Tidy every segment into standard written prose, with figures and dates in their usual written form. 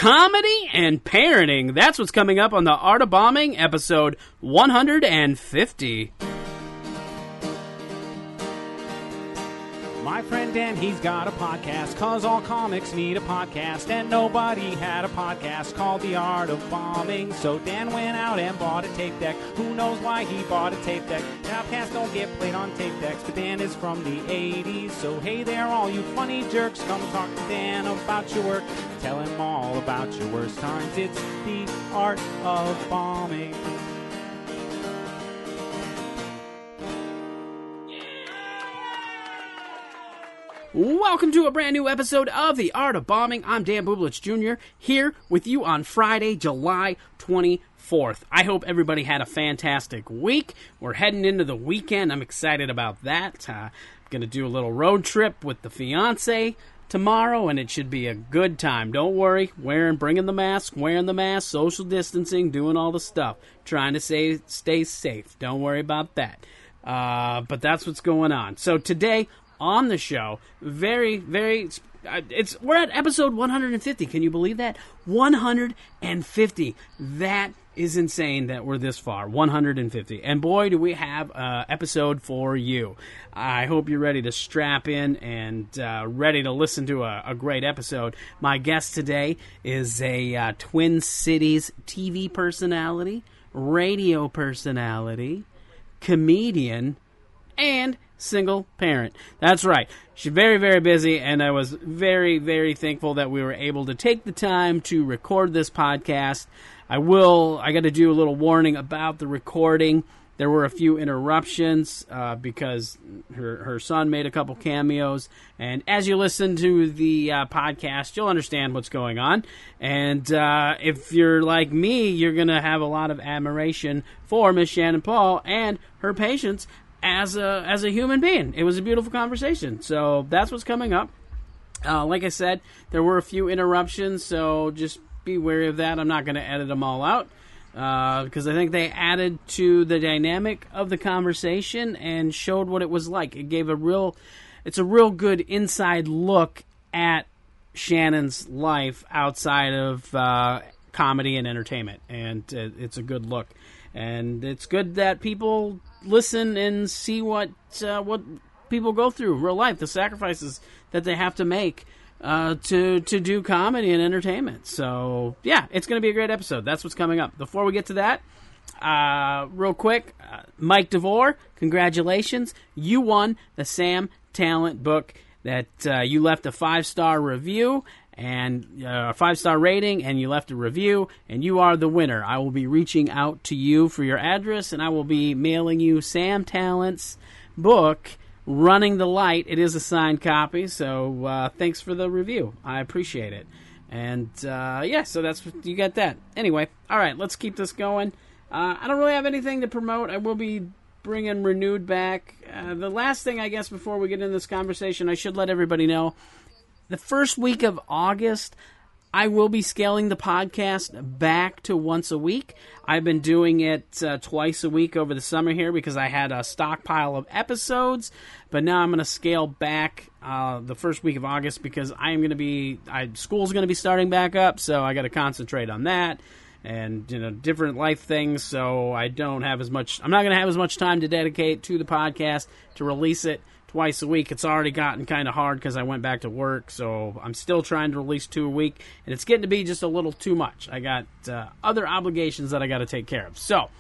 comedy and parenting. That's what's coming up on the Art of Bombing, episode 150. My friend Dan, he's got a podcast, 'cause all comics need a podcast, and nobody had a podcast called The Art of Bombing. So Dan went out and bought a tape deck. Who knows why he bought a tape deck? Podcasts don't get played on tape decks, but Dan is from the 80s. So hey there, all you funny jerks, come talk to Dan about your work. Tell him all about your worst times. It's The Art of Bombing. Welcome to a brand new episode of The Art of Bombing. I'm Dan Bublitz Jr. here with you on Friday, July 24th. I hope everybody had a fantastic week. We're heading into the weekend. I'm excited about that. I'm going to do a little road trip with the fiance tomorrow, and it should be a good time. Don't worry, bringing the mask, wearing the mask, social distancing, doing all the stuff. Trying to stay safe. Don't worry about that. But that's what's going on. So today on the show, we're at episode 150. Can you believe that? 150. That is insane that we're this far. 150. And boy, do we have an episode for you. I hope you're ready to strap in and ready to listen to a great episode. My guest today is a Twin Cities TV personality, radio personality, comedian, and single parent. That's right. She's very, very busy, and I was very, very thankful that we were able to take the time to record this podcast. I got to do a little warning about the recording. There were a few interruptions because her son made a couple cameos, and as you listen to the podcast, you'll understand what's going on. And if you're like me, you're going to have a lot of admiration for Miss Shannan Paul and her patience as a human being. It was a beautiful conversation. So that's what's coming up. Like I said, there were a few interruptions, so just be wary of that. I'm not going to edit them all out because I think they added to the dynamic of the conversation and showed what it was like. It gave it's a real good inside look at Shannan's life outside of comedy and entertainment, and it's a good look. And it's good that people listen and see what people go through in real life, the sacrifices that they have to make to do comedy and entertainment. So, yeah, it's going to be a great episode. That's what's coming up. Before we get to that, real quick, Mike DeVore, congratulations. You won the Sam Talent book that you left a 5-star review and a 5-star rating, and you left a review, and you are the winner. I will be reaching out to you for your address, and I will be mailing you Sam Talent's book, Running the Light. It is a signed copy, so thanks for the review. I appreciate it. And, so that's you got that. Anyway, all right, let's keep this going. I don't really have anything to promote. I will be bringing Renewed back. The last thing, I guess, before we get into this conversation, I should let everybody know, the first week of August, I will be scaling the podcast back to once a week. I've been doing it twice a week over the summer here because I had a stockpile of episodes, but now I'm going to scale back the first week of August because school's going to be starting back up, so I got to concentrate on that and different life things. So I'm not going to have as much time to dedicate to the podcast to release it twice a week. It's already gotten kind of hard because I went back to work, so I'm still trying to release 2 a week, and it's getting to be just a little too much. I got other obligations that I got to take care of. So,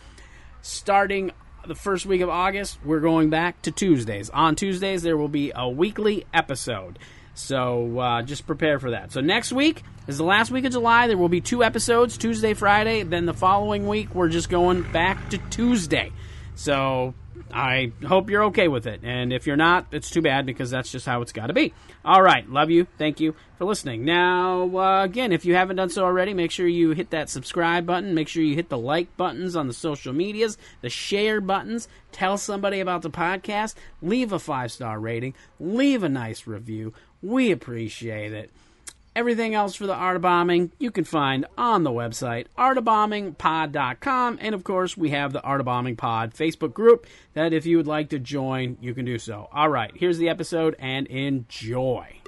starting the first week of August, we're going back to Tuesdays. On Tuesdays, there will be a weekly episode. So, just prepare for that. So, next week is the last week of July. There will be 2 episodes, Tuesday, Friday. Then the following week, we're just going back to Tuesday. So, I hope you're okay with it. And if you're not, it's too bad because that's just how it's got to be. All right. Love you. Thank you for listening. Now, again, if you haven't done so already, make sure you hit that subscribe button. Make sure you hit the like buttons on the social medias, the share buttons. Tell somebody about the podcast. Leave a 5-star rating. Leave a nice review. We appreciate it. Everything else for the Art of Bombing you can find on the website, artofbombingpod.com. And, of course, we have the Art of Bombing Pod Facebook group that if you would like to join, you can do so. All right, here's the episode, and enjoy.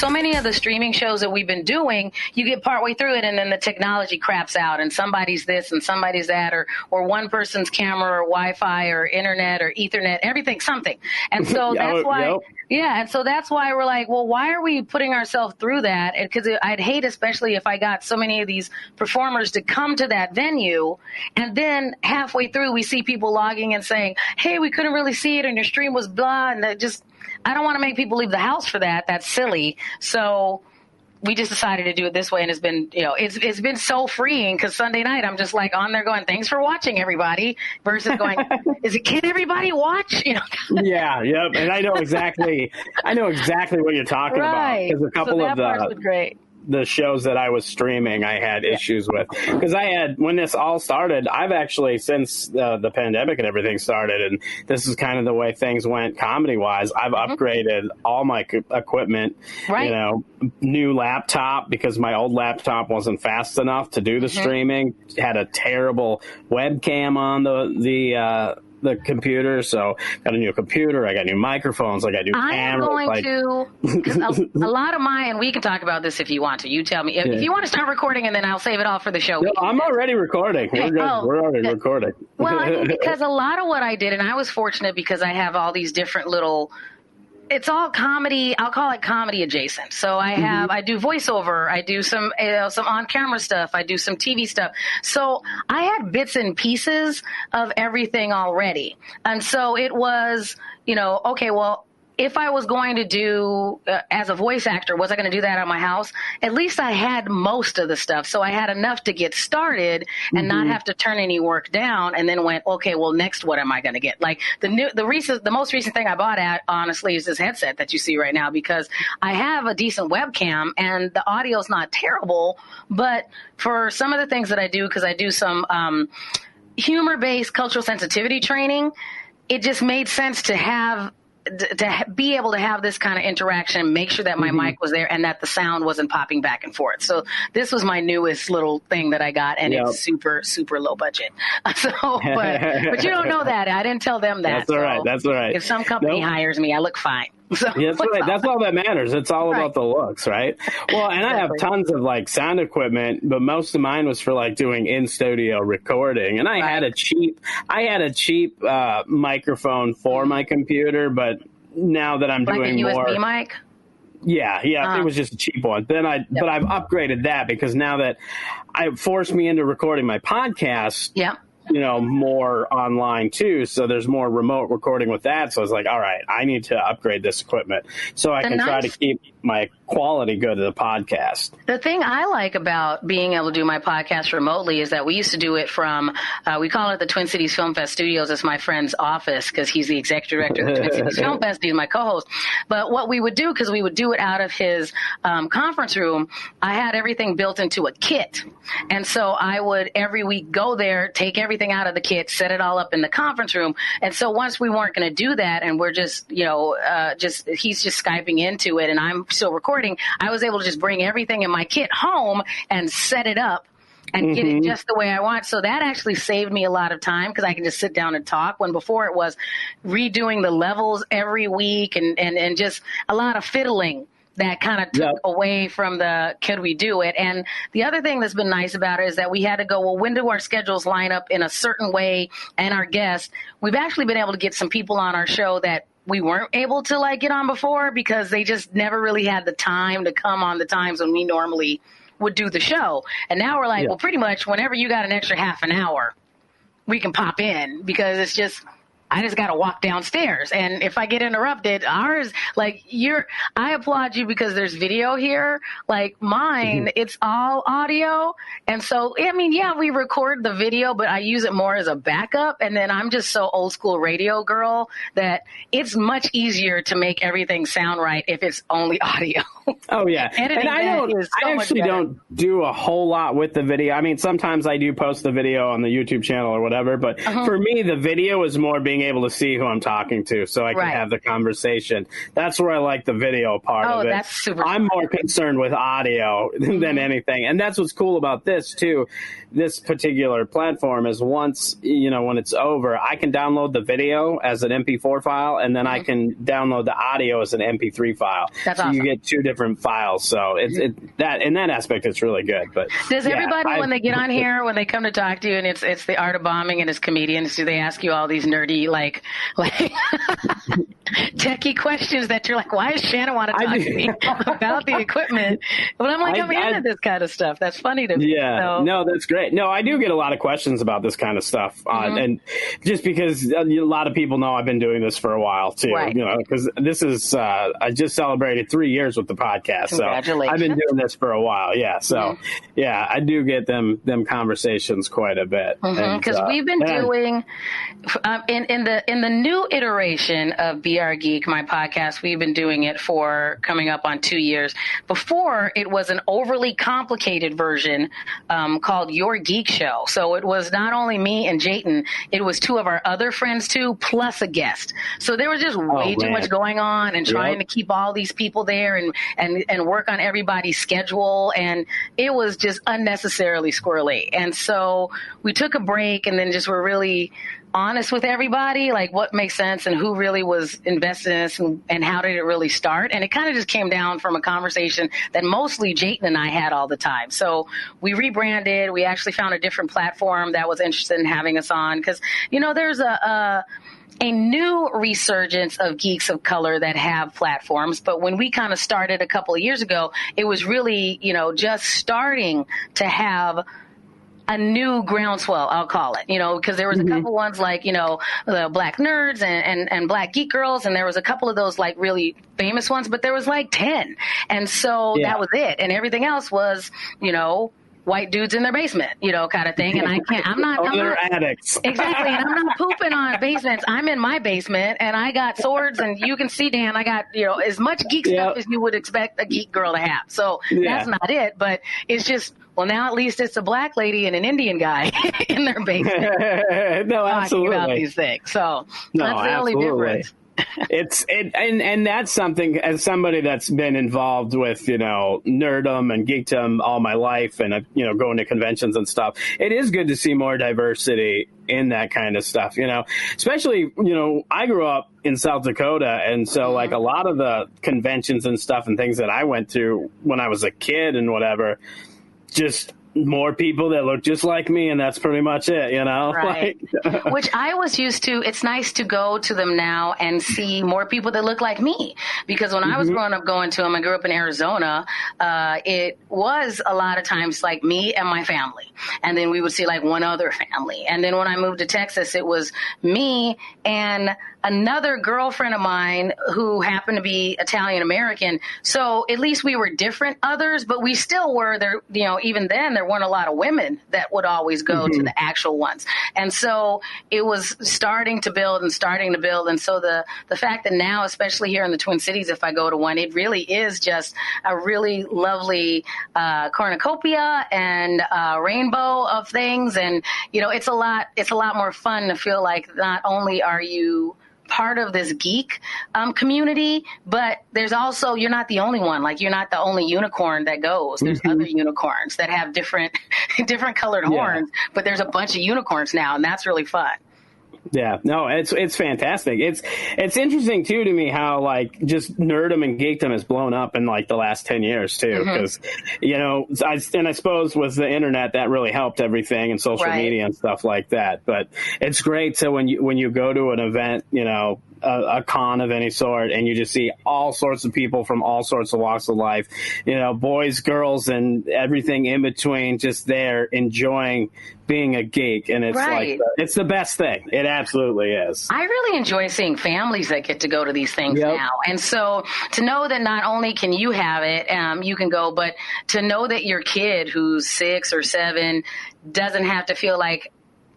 so many of the streaming shows that we've been doing, you get partway through it and then the technology craps out and somebody's this and somebody's that, or one person's camera or Wi-Fi or internet or Ethernet, everything, something. And so that's why, and so that's why we're like, well, why are we putting ourselves through that? Because I'd hate, especially if I got so many of these performers to come to that venue and then halfway through we see people logging and saying, hey, we couldn't really see it and your stream was blah, and that just, I don't want to make people leave the house for that. That's silly. So we just decided to do it this way, and it's been, it's been so freeing because Sunday night I'm just like on there going, thanks for watching, everybody, versus going, can everybody watch? Yeah, yep. And I know exactly what you're talking about, because a couple of the shows that I was streaming, I had issues with, because when this all started, I've actually, since the pandemic and everything started, and this is kind of the way things went comedy wise, I've upgraded all my equipment, new laptop, because my old laptop wasn't fast enough to do the streaming, had a terrible webcam on the computer, so got a new computer, I got new microphones, I got new cameras. I'm going to, because a lot of and we can talk about this if you want to. You tell me. If you want to start recording, and then I'll save it all for the show. No, I'm already recording. We're good. We're already recording. Well, I mean, because a lot of what I did, and I was fortunate because I have all these different little, it's all comedy. I'll call it comedy adjacent. So I do voiceover. I do some on-camera stuff. I do some TV stuff. So I had bits and pieces of everything already. And so it was, okay, well, if I was going to do, as a voice actor, was I going to do that at my house? At least I had most of the stuff. So I had enough to get started and not have to turn any work down, and then went, okay, well, next, what am I going to get? Like the most recent thing I bought honestly, is this headset that you see right now, because I have a decent webcam and the audio's not terrible, but for some of the things that I do, because I do some humor-based cultural sensitivity training, it just made sense to be able to have this kind of interaction, make sure that my mic was there and that the sound wasn't popping back and forth. So this was my newest little thing that I got, and it's super, super low budget. So, but you don't know that. I didn't tell them that. That's all right. That's all right. If some company hires me, I look fine. So, that's right. That's all that matters. It's all about the looks, right? Well, and I have tons of sound equipment, but most of mine was for doing in studio recording. And I had a cheap microphone for my computer, but now that I'm doing a more USB mic. Yeah, it was just a cheap one. But I've upgraded that, because now that it forced me into recording my podcast. Yeah. More online too. So there's more remote recording with that. So I was like, all right, I need to upgrade this equipment so I can try to keep my quality good of the podcast. The thing I like about being able to do my podcast remotely is that we used to do it from, we call it the Twin Cities Film Fest Studios. It's my friend's office, because he's the executive director of the Twin Cities Film Fest. He's my co-host. But what we would do, because we would do it out of his conference room, I had everything built into a kit. And so I would every week go there, take everything out of the kit, set it all up in the conference room. And so once we weren't going to do that, and we're just, he's just Skyping into it and I'm still recording, I was able to just bring everything in my kit home and set it up and get it just the way I want. So that actually saved me a lot of time, because I can just sit down and talk, when before it was redoing the levels every week and just a lot of fiddling that kind of took away from the could we do it. And the other thing that's been nice about it is that we had to go, well, when do our schedules line up in a certain way, and our guests, we've actually been able to get some people on our show that we weren't able to get on before, because they just never really had the time to come on the times when we normally would do the show. And now we're like, well, pretty much whenever you got an extra half an hour, we can pop in, because it's just, I just got to walk downstairs. And if I get interrupted, ours, I applaud you because there's video here. Mine, it's all audio. And so, we record the video, but I use it more as a backup. And then I'm just so old school radio girl that it's much easier to make everything sound right if it's only audio. Oh, yeah. And I actually don't do a whole lot with the video. I mean, sometimes I do post the video on the YouTube channel or whatever, but for me, the video is more being being able to see who I'm talking to so I can have the conversation. That's where I like the video part of it. That's super I'm more concerned with audio than anything. And that's what's cool about this, too. This particular platform is once, when it's over, I can download the video as an MP4 file, and then I can download the audio as an MP3 file. That's so awesome. You get two different files. So that in that aspect, it's really good. But does everybody, when they get on here, when they come to talk to you, and it's the art of bombing and it's comedians, do they ask you all these nerdy, like techie questions that you're like, why does Shannon want to talk to me about the equipment? But I'm like, I'm into this kind of stuff. That's funny to me. Yeah, so. No, that's great. No, I do get a lot of questions about this kind of stuff. And just because a lot of people know I've been doing this for a while, too. Right. Because this is, I just celebrated 3 years with the podcast. Congratulations. So I've been doing this for a while. Yeah. So, I do get them conversations quite a bit. Because we've been doing, in the new iteration of Be Our Geek, my podcast, we've been doing it for coming up on 2 years. Before, it was an overly complicated version called Your Geek Show. So it was not only me and Jayton, it was two of our other friends too, plus a guest. So there was just way too much going on and trying to keep all these people there and work on everybody's schedule. And it was just unnecessarily squirrely. And so we took a break and then just were really honest with everybody, like what makes sense and who really was invested in this and how did it really start. And it kind of just came down from a conversation that mostly Jayton and I had all the time. So we rebranded. We actually found a different platform that was interested in having us on because, there's a new resurgence of geeks of color that have platforms. But when we kind of started a couple of years ago, it was really, just starting to have a new groundswell, I'll call it, because there was a couple ones like, the Black Nerds and Black Geek Girls. And there was a couple of those like really famous ones, but there was like 10. And so that was it. And everything else was, white dudes in their basement, kind of thing. And I'm not addicts. Exactly. And I'm not pooping on basements. I'm in my basement and I got swords and you can see, Dan, I got, as much geek stuff as you would expect a geek girl to have. So that's not it, but it's just, well, now at least it's a black lady and an Indian guy in their basement. No, absolutely. Talking about these things. So that's the only difference. And that's something, as somebody that's been involved with, nerdom and geekdom all my life and, going to conventions and stuff, it is good to see more diversity in that kind of stuff, especially, I grew up in South Dakota. And so like a lot of the conventions and stuff and things that I went to when I was a kid and whatever, just more people that look just like me, and that's pretty much it, Right. Which I was used to. It's nice to go to them now and see more people that look like me. Because when I was growing up going to them, I grew up in Arizona, it was a lot of times like me and my family. And then we would see like one other family. And then when I moved to Texas, it was me and another girlfriend of mine who happened to be Italian American. So at least we were different others, but we still were there. Even then there weren't a lot of women that would always go to the actual ones. And so it was starting to build. And so the fact that now, especially here in the Twin Cities, if I go to one, it really is just a really lovely cornucopia and rainbow of things. And, it's a lot more fun to feel like not only are you part of this geek community, but there's also, you're not the only one. Like, you're not the only unicorn that goes. There's other unicorns that have different colored horns, but there's a bunch of unicorns now, and that's really fun. Yeah, no, it's fantastic. It's interesting too to me how like just nerdom and geekdom has blown up in like the last 10 years too, because I suppose with the internet that really helped everything and social media and stuff like that. But it's great. So when you go to an event, a con of any sort, and you just see all sorts of people from all sorts of walks of life, boys, girls, and everything in between, just there enjoying being a geek. And it's like, it's the best thing. It absolutely is. I really enjoy seeing families that get to go to these things now. And so to know that not only can you have it, you can go, but to know that your kid who's 6 or 7 doesn't have to feel like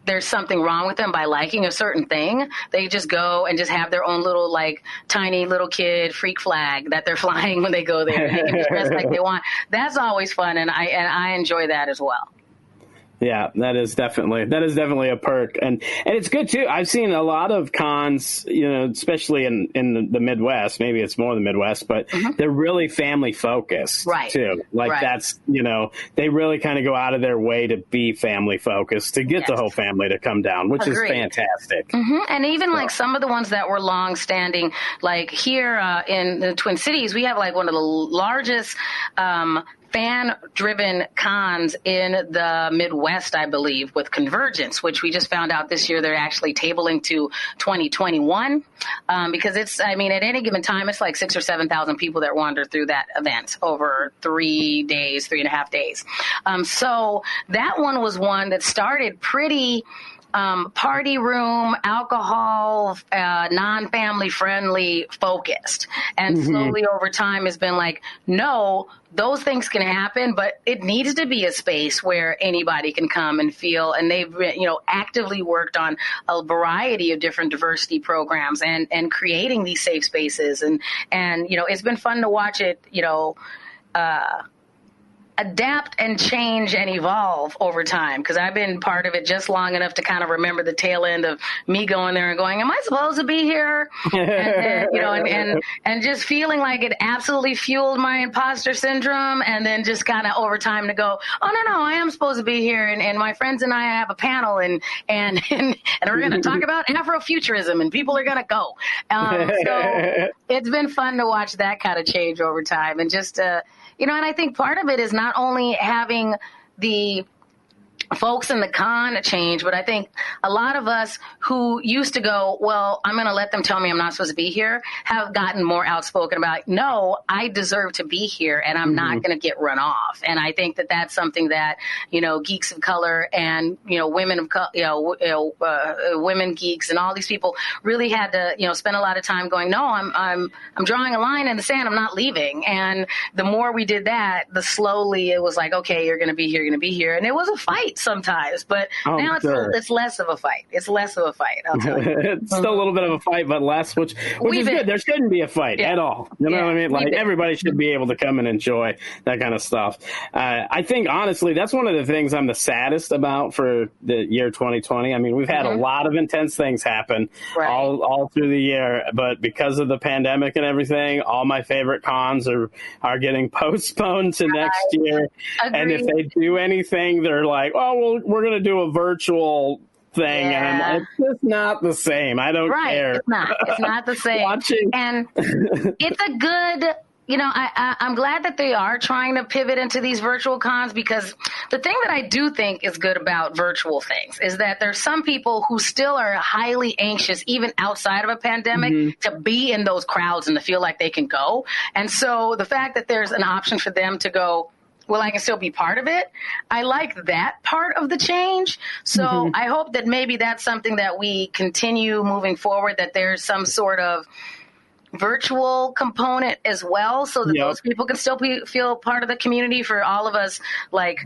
there's something wrong with them by liking a certain thing. They just go and just have their own little, like, tiny little kid freak flag that they're flying when they go there. They can just dress like they want. That's always fun, and I enjoy that as well. Yeah, that is definitely a perk, and it's good too. I've seen a lot of cons, especially in the Midwest. Maybe it's more the Midwest, but they're really family focused, right? Too. Like that's they really kind of go out of their way to be family focused to get the whole family to come down, which is fantastic. And even like some of the ones that were long standing, like here in the Twin Cities, we have like one of the largest fan-driven cons in the Midwest, I believe, with Convergence, which we just found out this year they're actually tabling to 2021 because at any given time, it's like 6,000 or 7,000 people that wander through that event over 3.5 days. So that one was one that started pretty party room, alcohol, non-family friendly focused. And slowly over time has been like, no, those things can happen, but it needs to be a space where anybody can come and feel. And they've, actively worked on a variety of different diversity programs and creating these safe spaces. And it's been fun to watch it, adapt and change and evolve over time, because I've been part of it just long enough to kind of remember the tail end of me going there and going, am I supposed to be here? and just feeling like it absolutely fueled my imposter syndrome, and then just kind of over time to go, oh no, I am supposed to be here, and my friends and I have a panel and we're going to talk about Afrofuturism and people are going to go. So it's been fun to watch that kind of change over time, and just and I think part of it is not only having the folks in the con change, but I think a lot of us who used to go, well, I'm going to let them tell me I'm not supposed to be here, have gotten more outspoken about, no, I deserve to be here and I'm not going to get run off. And I think that that's something that, geeks of color and, women of women geeks and all these people really had to, spend a lot of time going, no, I'm drawing a line in the sand. I'm not leaving. And the more we did that, the slowly it was like, okay, you're going to be here. You're going to be here. And it was a fight sometimes, but now it's less of a fight. It's less of a fight. I'll tell you. It's still a little bit of a fight, but less, which is good. There shouldn't be a fight at all. You know what I mean? Like everybody should be able to come and enjoy that kind of stuff. I think honestly, that's one of the things I'm the saddest about for the year 2020. I mean, we've had a lot of intense things happen all through the year, but because of the pandemic and everything, all my favorite cons are getting postponed to next year. Agreed. And if they do anything, they're like, oh, well, we're going to do a virtual thing. And I'm like, it's just not the same. I don't care. It's not the same. And it's a good, I'm glad that they are trying to pivot into these virtual cons, because the thing that I do think is good about virtual things is that there's some people who still are highly anxious, even outside of a pandemic, to be in those crowds and to feel like they can go. And so the fact that there's an option for them to go, well, I can still be part of it. I like that part of the change. So I hope that maybe that's something that we continue moving forward, that there's some sort of virtual component as well, so that those people can still feel part of the community. For all of us, like,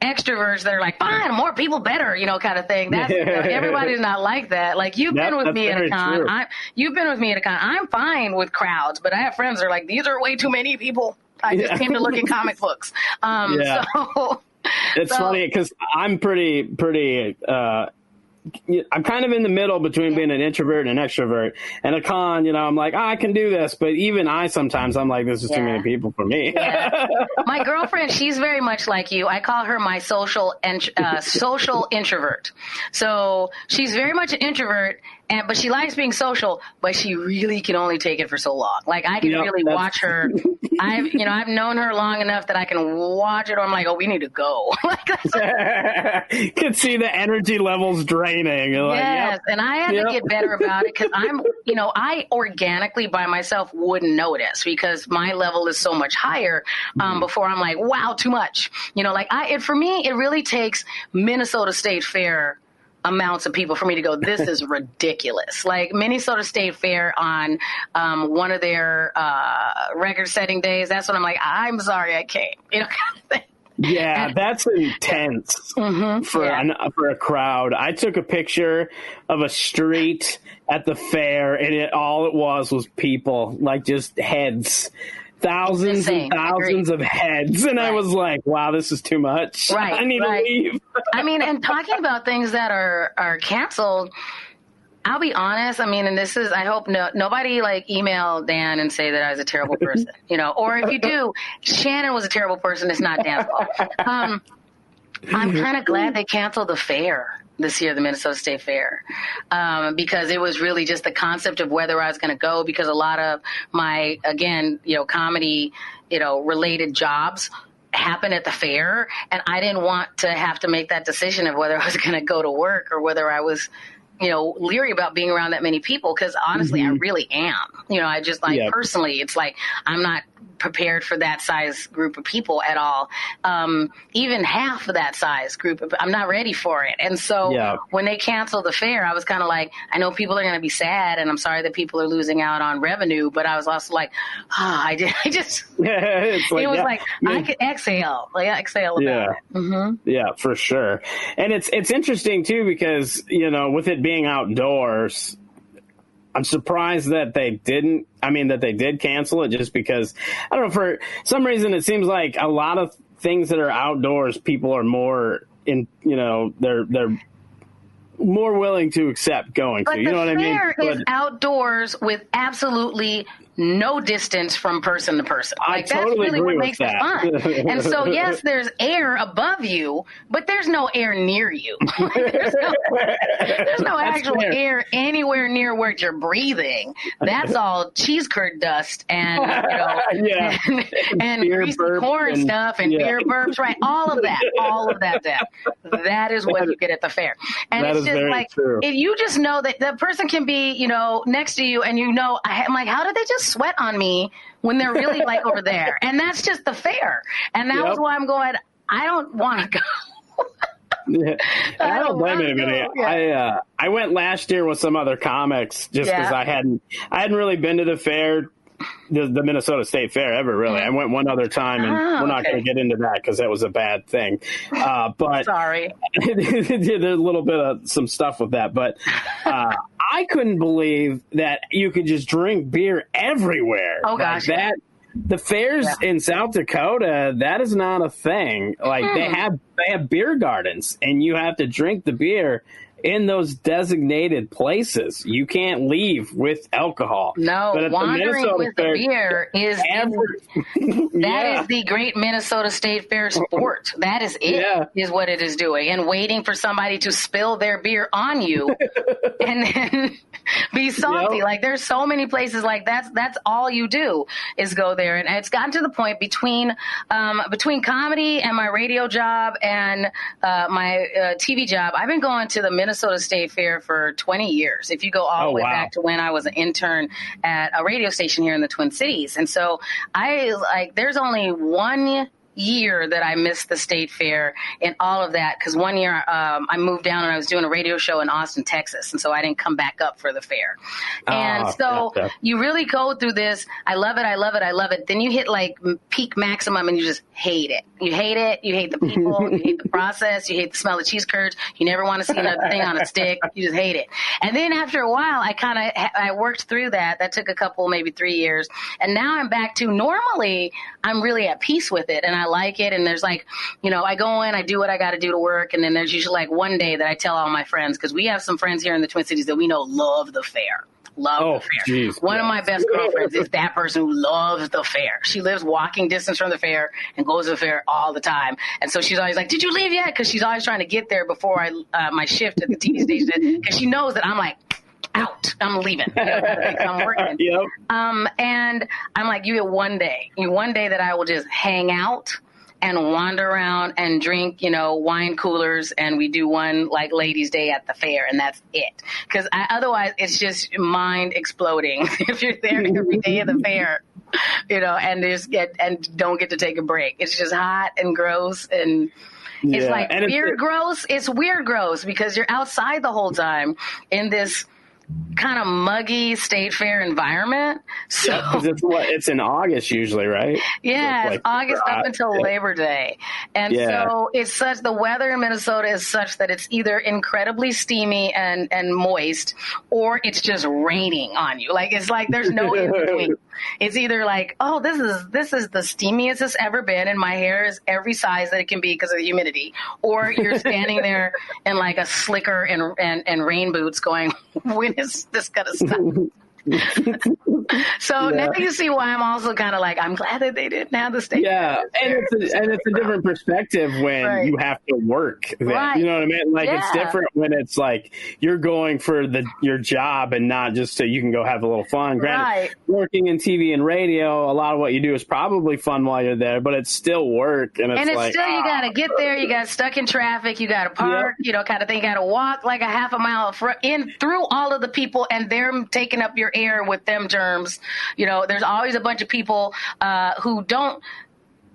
extroverts that are like, fine, more people better, kind of thing. That's everybody's not like that. Like, you've been with me at a con. You've been with me at a con. I'm fine with crowds, but I have friends that are like, these are way too many people. I just came to look at comic books. So it's funny because I'm pretty. I'm kind of in the middle between being an introvert and an extrovert. And a con, I'm like, I can do this. But even sometimes I'm like, this is too many people for me. My girlfriend, she's very much like you. I call her my social introvert. So she's very much an introvert, but she likes being social, but she really can only take it for so long. Like, I can really watch her. I've known her long enough that I can watch it. Or I'm like, oh, we need to go. Could see the energy levels draining. Yes, and I had to get better about it, because I organically by myself wouldn't notice, because my level is so much higher before I'm like, wow, too much. For me, it really takes Minnesota State Fair amounts of people for me to go, this is ridiculous. Like Minnesota State Fair on one of their record-setting days, that's when I'm like, I'm sorry I came, kind of thing. Yeah, that's intense for a crowd. I took a picture of a street at the fair, and all it was people, like just heads thousands and thousands of heads. And I was like, wow, this is too much. Right. I need to leave. I mean, and talking about things that are canceled, I'll be honest. I mean, and this is, I hope nobody like email Dan and say that I was a terrible person, or if you do, Shannan was a terrible person. It's not Dan's fault. I'm kind of glad they canceled the fair this year, the Minnesota State Fair, because it was really just the concept of whether I was going to go, because a lot of my, again, comedy, related jobs happen at the fair. And I didn't want to have to make that decision of whether I was going to go to work or whether I was, leery about being around that many people. Because honestly, I really am. I just personally, it's like I'm not prepared for that size group of people at all. Even half of that size group, I'm not ready for it. And so when they canceled the fair, I was kind of like, I know people are going to be sad, and I'm sorry that people are losing out on revenue, but I was also like, I could exhale, exhale about it. Mm-hmm. Yeah, for sure. And it's interesting too, because, with it being outdoors, I'm surprised that they did cancel it, just because, I don't know, for some reason it seems like a lot of things that are outdoors, people are more they're more willing to accept going to. You know what I mean? But the fair is outdoors with absolutely no distance from person to person. I totally that's really agree what makes with it fun. And so, yes, there's air above you, but there's no air near you. there's no actual air anywhere near where you're breathing. That's all cheese curd dust and and greasy corn stuff and beer burps, right? All of that. That is what you get at the fair. And that it's just like, if you just know that the person can be, next to you, and I'm like, how did they just sweat on me when they're really like over there? And that's just the fair. And that was why I'm going, I don't want to go. I don't blame anybody. I went last year with some other comics just because I hadn't really been to the fair, the Minnesota State Fair ever, really. I went one other time, and we're not going to get into that because that was a bad thing. But sorry, there's a little bit of some stuff with that. But I couldn't believe that you could just drink beer everywhere. Oh gosh, the fairs in South Dakota, that is not a thing. Like they have beer gardens, and you have to drink the beer in those designated places. You can't leave with alcohol. No, but wandering with the beer is is the great Minnesota State Fair sport. That is it, is what it is doing. And waiting for somebody to spill their beer on you and then be salty. Like there's so many places like that's all you do is go there. And it's gotten to the point between comedy and my radio job and my TV job, I've been going to the Minnesota State Fair for 20 years. If you go all the way back to when I was an intern at a radio station here in the Twin Cities. And so there's only one year that I missed the State Fair and all of that, because one year I moved down and I was doing a radio show in Austin, Texas, and so I didn't come back up for the fair. And so you really go through this, I love it, then you hit like peak maximum and you just hate it. You hate the people, you hate the process, you hate the smell of cheese curds, you never want to see another thing on a stick, you just hate it. And then after a while, I worked through that. That took a couple, maybe 3 years, and now I'm back to normally I'm really at peace with it, and I like it. And there's like, I go in, I do what I got to do to work. And then there's usually like one day that I tell all my friends, because we have some friends here in the Twin Cities that we know love the fair. The fair. Geez, one of my best girlfriends is that person who loves the fair. She lives walking distance from the fair and goes to the fair all the time. And so she's always like, did you leave yet? Because she's always trying to get there before my shift at the TV station, because she knows that I'm like, out. I'm leaving. I'm working. And I'm like, you get one day that I will just hang out and wander around and drink, wine coolers, and we do one like ladies' day at the fair, and that's it. Because otherwise, it's just mind exploding if you're there every day at the fair, and don't get to take a break. It's just hot and gross and. It's like weird gross. It's weird gross because you're outside the whole time in this kind of muggy State Fair environment. So it's in August usually, right? Yeah, so it's August up until Labor Day. And so the weather in Minnesota is such that it's either incredibly steamy and moist, or it's just raining on you. Like, it's like there's no in between. It's either like, oh, this is the steamiest it's ever been, and my hair is every size that it can be because of the humidity. Or you're standing there in like a slicker and rain boots going, when is this going to stop? So now you see why I'm also kind of like, I'm glad that they didn't have the state. Yeah, and it's a different perspective when you have to work. You know what I mean? Like, it's different when it's like you're going for your job and not just so you can go have a little fun. Granted, working in TV and radio, a lot of what you do is probably fun while you're there, but it's still work. And it's like, still, you got to get there. You got stuck in traffic. You got to park, kind of thing. You got to walk like a half a mile through all of the people, and they're taking up your air with them germs. There's always a bunch of people who don't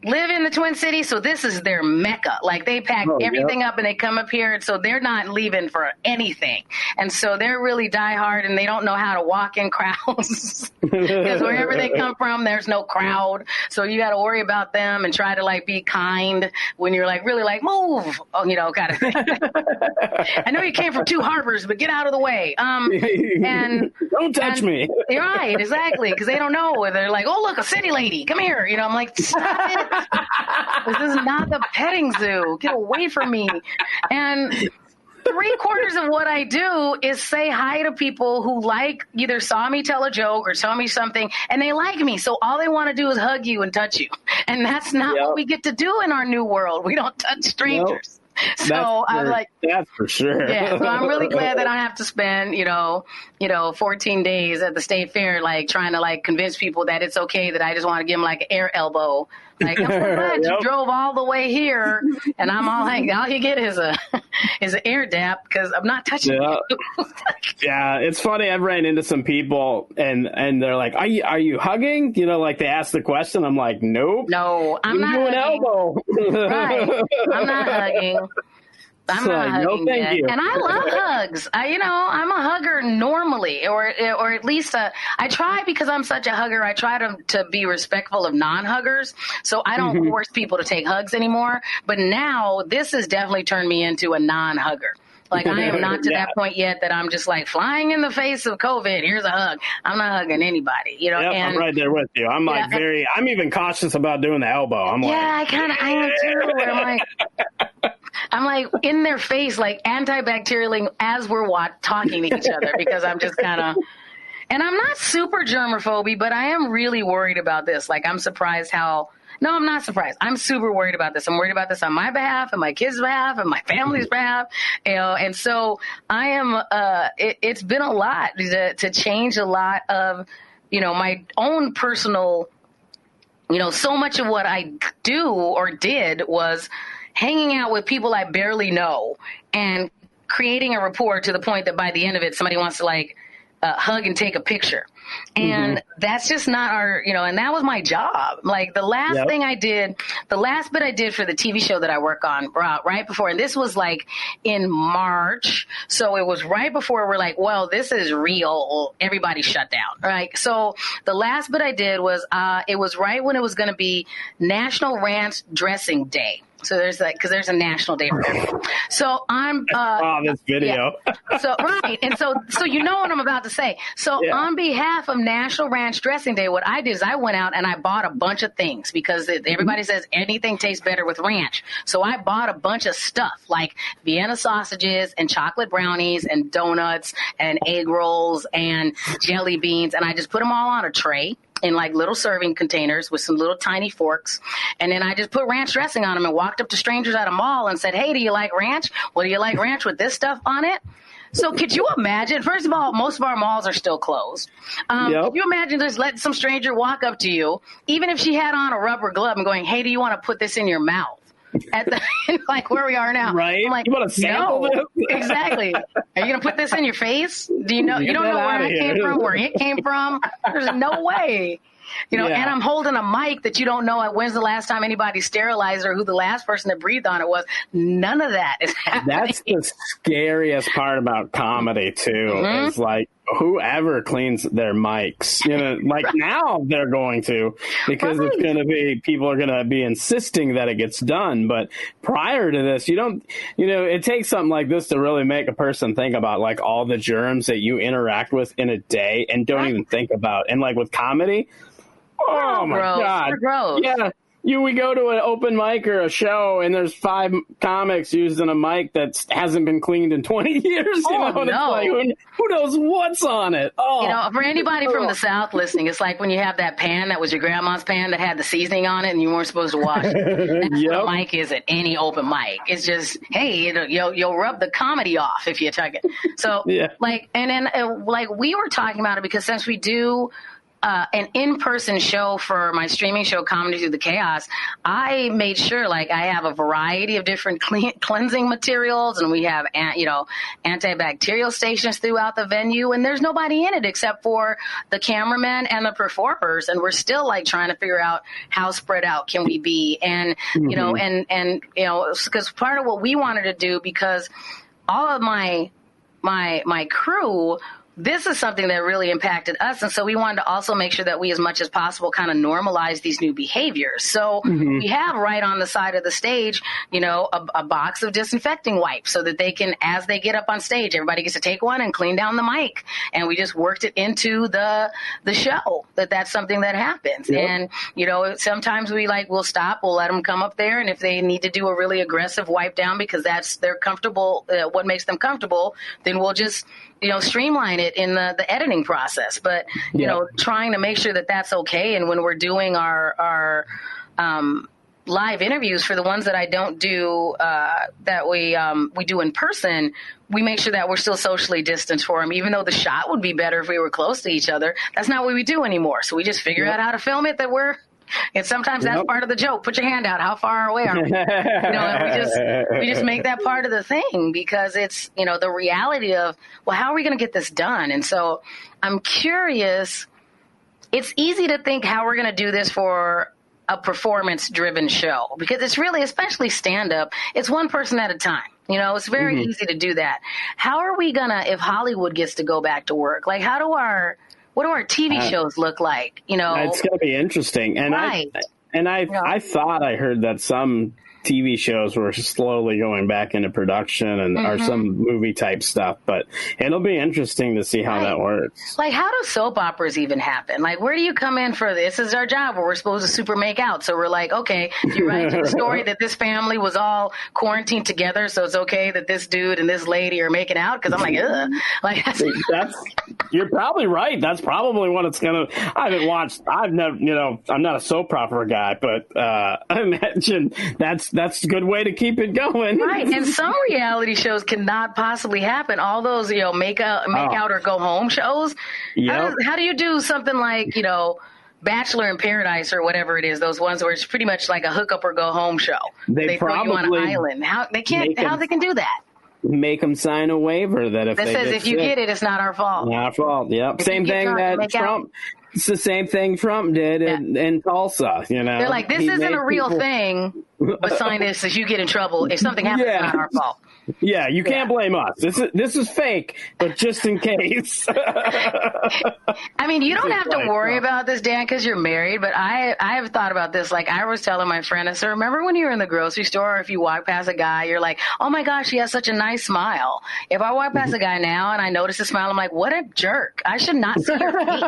live in the Twin Cities, so this is their mecca. Like, they pack everything up and they come up here, and so they're not leaving for anything. And so they're really diehard, and they don't know how to walk in crowds because wherever they come from, there's no crowd. So you got to worry about them and try to like be kind when you're like really like move, kind of thing. I know you came from 2 harbors, but get out of the way. And don't touch me. You're right, exactly, because they don't know. They're like, oh, look, a city lady, come here. I'm like, stop it. This is not the petting zoo. Get away from me. And 3/4 of what I do is say hi to people who either saw me tell a joke or saw me something, and they like me. So all they want to do is hug you and touch you. And that's not what we get to do in our new world. We don't touch strangers. So I'm like, that's for sure. Yeah. So I'm really glad that I have to spend, 14 days at the state fair, like trying to like convince people that it's okay, that I just want to give them like an air elbow. Like, I'm so glad you drove all the way here, and I'm all like, all you get is an air dap because I'm not touching you. Yeah, it's funny. I've ran into some people, and they're like, "Are you hugging?" Like, they ask the question. I'm like, "Nope, no, I'm not hugging. Elbow." Right, I'm not hugging. I'm not hugging no, thank you. And I love hugs. I'm a hugger normally, or at least I try, because I'm such a hugger. I try to be respectful of non-huggers, so I don't force people to take hugs anymore. But now this has definitely turned me into a non-hugger. Like, I am not to that point yet that I'm just like flying in the face of COVID. Here's a hug. I'm not hugging anybody, Yep, and, I'm right there with you. I'm like I'm even cautious about doing the elbow. I am too. I'm like in their face, like antibacterial as we're talking to each other, because I'm just kind of, and I'm not super germophobe, but I am really worried about this. Like, I'm surprised how. No, I'm not surprised. I'm super worried about this. I'm worried about this on my behalf and my kids' behalf and my family's behalf. And so I am, it's been a lot to change a lot of, my own personal, so much of what I do or did was hanging out with people I barely know and creating a rapport to the point that by the end of it, somebody wants to like hug and take a picture. And that's just not our, and that was my job. Like, the last bit I did for the TV show that I work on right before, and this was like in March. So it was right before we're like, well, this is real. Everybody shut down. Right. So the last bit I did was, it was right when it was going to be National Ranch Dressing Day. So there's because there's a national day for everything. So I'm this video. Yeah. So and so you know what I'm about to say. So on behalf of National Ranch Dressing Day, what I did is I went out and I bought a bunch of things, because everybody says anything tastes better with ranch. So I bought a bunch of stuff like Vienna sausages and chocolate brownies and donuts and egg rolls and jelly beans, and I just put them all on a tray in like little serving containers with some little tiny forks. And then I just put ranch dressing on them and walked up to strangers at a mall and said, hey, do you like ranch? Well, do you like ranch with this stuff on it? So could you imagine, first of all, most of our malls are still closed. Could you imagine just letting some stranger walk up to you, even if she had on a rubber glove, and going, hey, do you want to put this in your mouth? Like where we are now. Right. I'm like, you want to sample this? Exactly. Are you going to put this in your face? Do you know? You don't know where it came from, where it came from? There's no way. and I'm holding a mic that you don't know when's the last time anybody sterilized or who the last person that breathed on it was. None of that is happening. That's the scariest part about comedy too, is like whoever cleans their mics, like now they're going to, because it's going to be, people are going to be insisting that it gets done. But prior to this, you don't, it takes something like this to really make a person think about like all the germs that you interact with in a day and don't even think about. And like with comedy, oh my God. Gross. Yeah. We go to an open mic or a show and there's 5 comics using a mic that hasn't been cleaned in 20 years. And it's like, who knows what's on it? Oh, for anybody from the South listening, it's like when you have that pan that was your grandma's pan that had the seasoning on it and you weren't supposed to wash it. That's what a mic is at any open mic. It's just, hey, you'll rub the comedy off if you tuck it. So, and then we were talking about it because since we do an in-person show for my streaming show, Comedy Through the Chaos, I made sure I have a variety of different cleansing materials, and we have antibacterial stations throughout the venue, and there's nobody in it except for the cameramen and the performers, and we're still trying to figure out how spread out can we be, and because part of what we wanted to do, because all of my crew, this is something that really impacted us. And so we wanted to also make sure that we, as much as possible, kind of normalize these new behaviors. So we have right on the side of the stage, a box of disinfecting wipes so that they can, as they get up on stage, everybody gets to take one and clean down the mic. And we just worked it into the show that's something that happens. Yep. And, sometimes we'll stop, we'll let them come up there. And if they need to do a really aggressive wipe down because they're comfortable, what makes them comfortable, then we'll just, streamline it in the editing process, but, trying to make sure that that's okay. And when we're doing our live interviews, for the ones that I don't do, that we do in person, we make sure that we're still socially distanced for them, even though the shot would be better if we were close to each other. That's not what we do anymore. So we just figure out how to film it and sometimes that's part of the joke. Put your hand out. How far away are we? We just make that part of the thing, because it's, the reality of, well, how are we going to get this done? And so I'm curious. It's easy to think how we're going to do this for a performance-driven show, because it's really, especially stand-up, it's one person at a time. It's very easy to do that. How are we going to, if Hollywood gets to go back to work, what do our TV shows look like? It's going to be interesting. And I thought I heard that some TV shows were slowly going back into production and or some movie type stuff, but it'll be interesting to see how that works. How do soap operas even happen? Where do you come in for this? Is our job where we're supposed to super make out. So we're okay, you write the story that this family was all quarantined together, so it's okay that this dude and this lady are making out, because I'm ugh. You're probably right. That's probably what it's gonna. I've never, I'm not a soap opera guy, but I imagine that's a good way to keep it going. Right. And some reality shows cannot possibly happen. All those, make out or go home shows. Yep. How do you do something like, Bachelor in Paradise or whatever it is, those ones where it's pretty much like a hookup or go home show. They throw you on an island. How they can do that? Make them sign a waiver that if you get it, it's not our fault. Not our fault. Yep. Same thing that Trump. It's the same thing Trump did in Tulsa. They're like, this isn't a real thing, but sign this as you get in trouble. If something happens, it's not our fault. Yeah, you can't blame us. This is fake, but just in case. I mean, you don't have to worry about this, Dan, because you're married, but I have thought about this. I was telling my friend, I said, remember when you were in the grocery store, or if you walk past a guy, you're like, oh my gosh, he has such a nice smile. If I walk past a guy now and I notice his smile, I'm like, what a jerk. I should not see your face.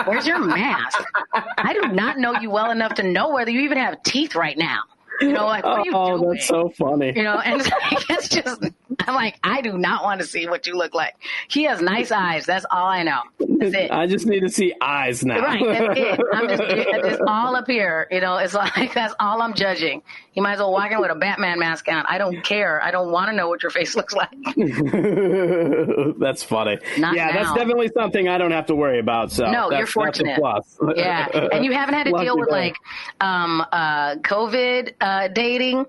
Where's your mask? I do not know you well enough to know whether you even have teeth right now. What are you doing? Oh, that's so funny. And it's just, I'm like, I do not want to see what you look like. He has nice eyes. That's all I know. That's it. I just need to see eyes now. Right, that's it. I'm just all up here. It's like, that's all I'm judging. You might as well walk in with a Batman mask on. I don't care. I don't want to know what your face looks like. That's funny. Not now. That's definitely something I don't have to worry about. So no, you're fortunate. That's a plus. Yeah, and you haven't had to deal with COVID dating.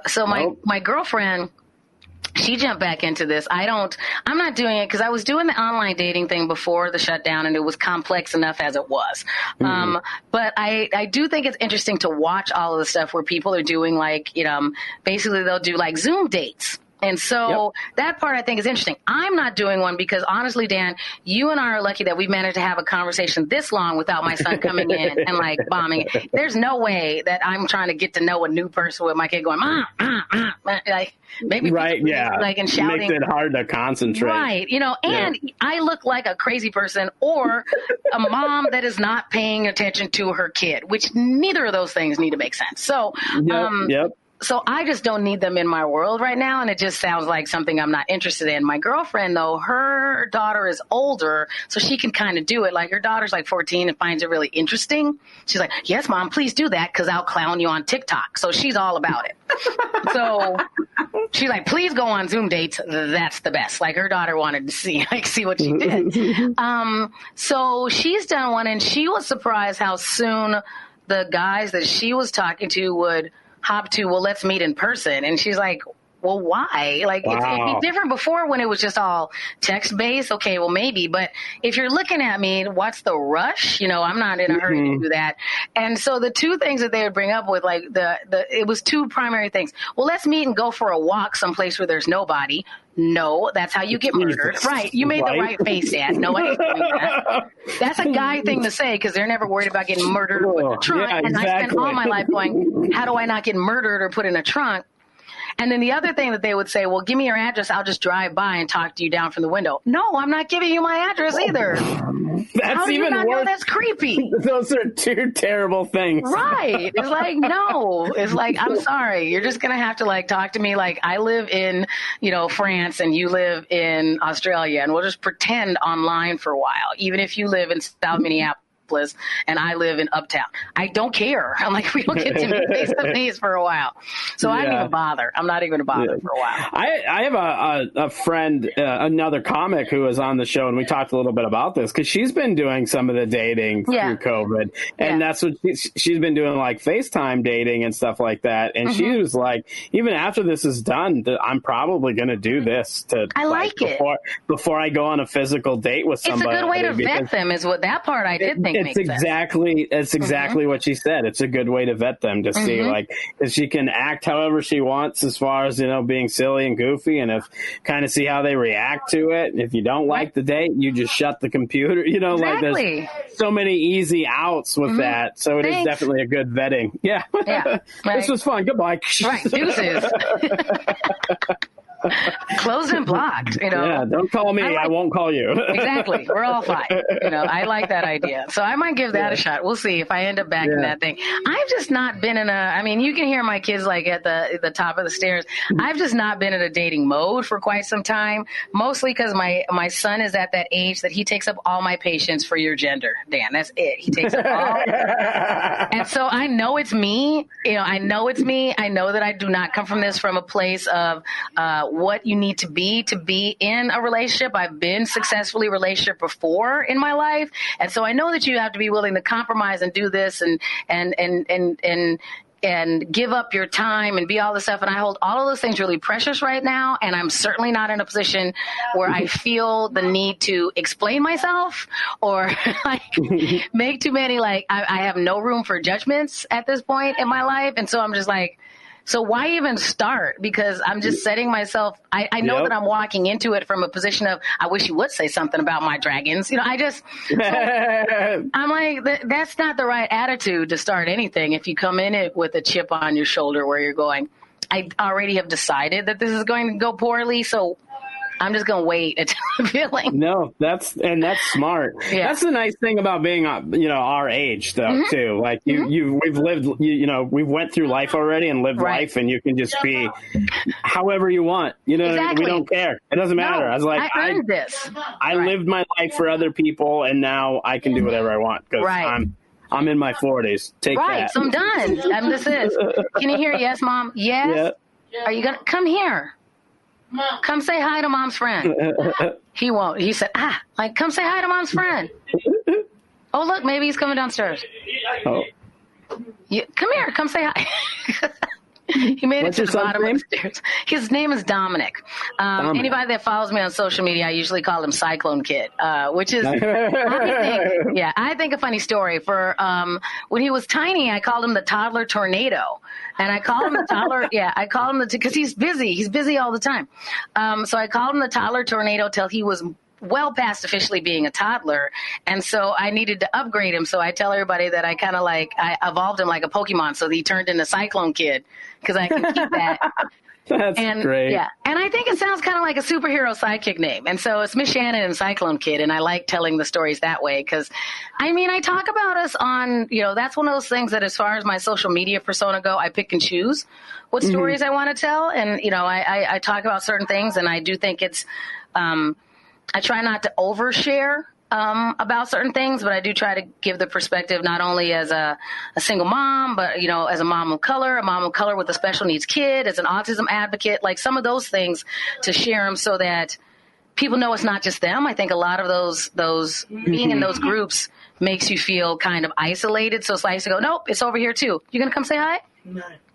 So my girlfriend, she jumped back into this. I'm not doing it because I was doing the online dating thing before the shutdown, and it was complex enough as it was. Mm-hmm. But I do think it's interesting to watch all of the stuff where people are doing like, basically they'll do like Zoom dates. And so that part I think is interesting. I'm not doing one because honestly, Dan, you and I are lucky that we managed to have a conversation this long without my son coming in and like bombing it. There's no way that I'm trying to get to know a new person with my kid going, like maybe right, like and shouting. Makes it hard to concentrate. Right, and I look like a crazy person or a mom that is not paying attention to her kid, which neither of those things need to make sense. So, So I just don't need them in my world right now, and it just sounds like something I'm not interested in. My girlfriend, though, her daughter is older, so she can kind of do it. Like, her daughter's like 14 and finds it really interesting. She's like, yes, Mom, please do that because I'll clown you on TikTok. So she's all about it. So she's like, please go on Zoom dates. That's the best. Like, her daughter wanted to see what she did. So she's done one, and she was surprised how soon the guys that she was talking to would hop to, well, let's meet in person. And she's like, well, why? Like, it'd be different before when it was just all text-based. Okay, well, maybe. But if you're looking at me, what's the rush? I'm not in a hurry to do that. And so the two things that they would bring up with, like, it was two primary things. Well, let's meet and go for a walk someplace where there's nobody. No, that's how you get murdered. Right. You made the right face, Dad. No, I ain't doing that. That's a guy thing to say because they're never worried about getting murdered or put in a trunk. Yeah, exactly. And I spend all my life going, how do I not get murdered or put in a trunk? And then the other thing that they would say, well, give me your address. I'll just drive by and talk to you down from the window. No, I'm not giving you my address either. That's How do even you not worse. know that's creepy? Those are two terrible things. Right. It's like, no. It's like, I'm sorry. You're just going to have to like talk to me like I live in, France and you live in Australia, and we'll just pretend online for a while, even if you live in South Minneapolis and I live in Uptown. I don't care. I'm like, we don't get to meet face to face for a while. So I don't even bother. I'm not even going to bother for a while. I have a friend, another comic who was on the show, and we talked a little bit about this because she's been doing some of the dating through COVID. And that's what she's been doing, like FaceTime dating and stuff like that. And she was like, even after this is done, I'm probably going to do this before I go on a physical date with somebody. It's a good way to vet them is what that part I did think. It's exactly what she said. It's a good way to vet them to see, like, if she can act however she wants as far as, being silly and goofy, and kind of see how they react to it. If you don't like the date, you just shut the computer, like there's so many easy outs with that. So it is definitely a good vetting. Yeah. This was fun. Goodbye. Right. Deuces. Closed and blocked, Yeah, don't call me. I won't call you. Exactly. We're all fine. I like that idea. So I might give that a shot. We'll see if I end up back in that thing. I've just not been you can hear my kids like at the top of the stairs. I've just not been in a dating mode for quite some time, mostly because my son is at that age that he takes up all my patience for your gender, Dan. That's it. He takes up all. And so I know it's me. I know it's me. I know that I do not come from a place of, what you need to be in a relationship. I've been successfully relationship before in my life. And so I know that you have to be willing to compromise and do this and give up your time and be all this stuff. And I hold all of those things really precious right now. And I'm certainly not in a position where I feel the need to explain myself or make too many, I have no room for judgments at this point in my life. And so I'm just like, so why even start? Because I'm just setting myself, I know that I'm walking into it from a position of, I wish you would say something about my dragons. I'm like, that's not the right attitude to start anything. If you come in it with a chip on your shoulder where you're going, I already have decided that this is going to go poorly. So I'm just going to wait until I'm feeling. No, that's smart. Yeah. That's the nice thing about being, our age though, too. Like we've lived, we've went through life already and lived life, and you can just be however you want. Exactly. We don't care. It doesn't matter. I was like, I earned this. I lived my life for other people, and now I can do whatever I want because I'm in my 40s. Take that. So I'm done. This is. Can you hear? Yes, Mom. Yes. Yeah. Are you gonna come here? Mom. Come say hi to Mom's friend. He won't. He said, come say hi to Mom's friend. Oh, look, maybe he's coming downstairs. Oh. Come here. Come say hi. He made it to the bottom of the stairs. His name is Dominic. Anybody that follows me on social media, I usually call him Cyclone Kid, which is, I think a funny story. For when he was tiny, I called him the toddler tornado. And I called him the toddler, because he's busy. He's busy all the time. So I called him the toddler tornado till he was well past officially being a toddler. And so I needed to upgrade him. So I tell everybody that I evolved him like a Pokemon. So he turned into Cyclone Kid because I can keep that. That's great. Yeah. And I think it sounds kind of like a superhero sidekick name. And so it's Miss Shannan and Cyclone Kid. And I like telling the stories that way because, I talk about us on, that's one of those things that as far as my social media persona go, I pick and choose what stories I want to tell. And, I talk about certain things and I do think it's, I try not to overshare about certain things, but I do try to give the perspective not only as a single mom, but, as a mom of color with a special needs kid, as an autism advocate, like some of those things to share them so that people know it's not just them. I think a lot of those being in those groups makes you feel kind of isolated. So it's nice to go, nope, it's over here too. You going to come say hi?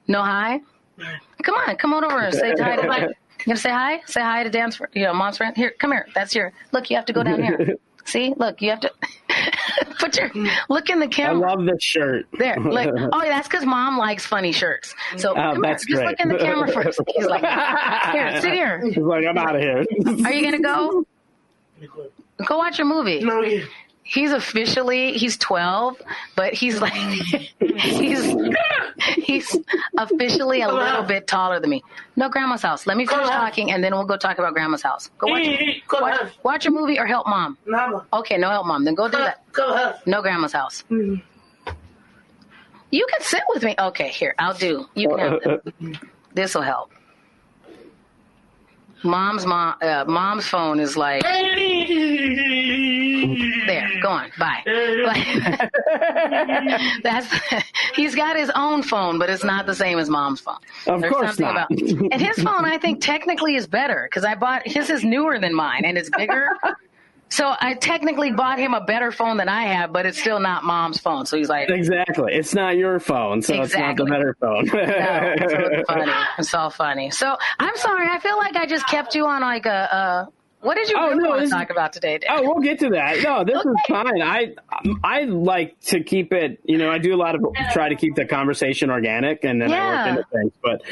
No hi? Come on over and say hi to you gonna say hi? Say hi to Dan's, mom's friend. Here, come here. Look, you have to go down here. See, look, you have to look in the camera. I love this shirt. There, look. Oh, that's because mom likes funny shirts. So come here, just look in the camera first. He's like, here, sit here. He's like, I'm out of here. Are you gonna go? Go watch a movie. No. He's 12, but he's like, he's officially a little bit taller than me. No, grandma's house. Let me finish talking and then we'll go talk about grandma's house. Go watch a movie or help mom. Mama. Okay, no help mom. Then go do that. Go ahead. No grandma's house. You can sit with me. Okay, here, I'll do. You can have this. This will help. Mom's phone is like, there, go on, bye. He's got his own phone, but it's not the same as mom's phone. Of course not. And his phone, I think, technically is better because his is newer than mine and it's bigger. So I technically bought him a better phone than I have, but it's still not mom's phone. So he's like, exactly. It's not your phone, so It's not the better phone. No, it's really funny. It's all funny. So I'm sorry. I feel like I just kept you on like what did you want to talk about today, Dan? Oh, we'll get to that. No, this is fine. I like to keep it, I do try to keep the conversation organic and then I work into things. But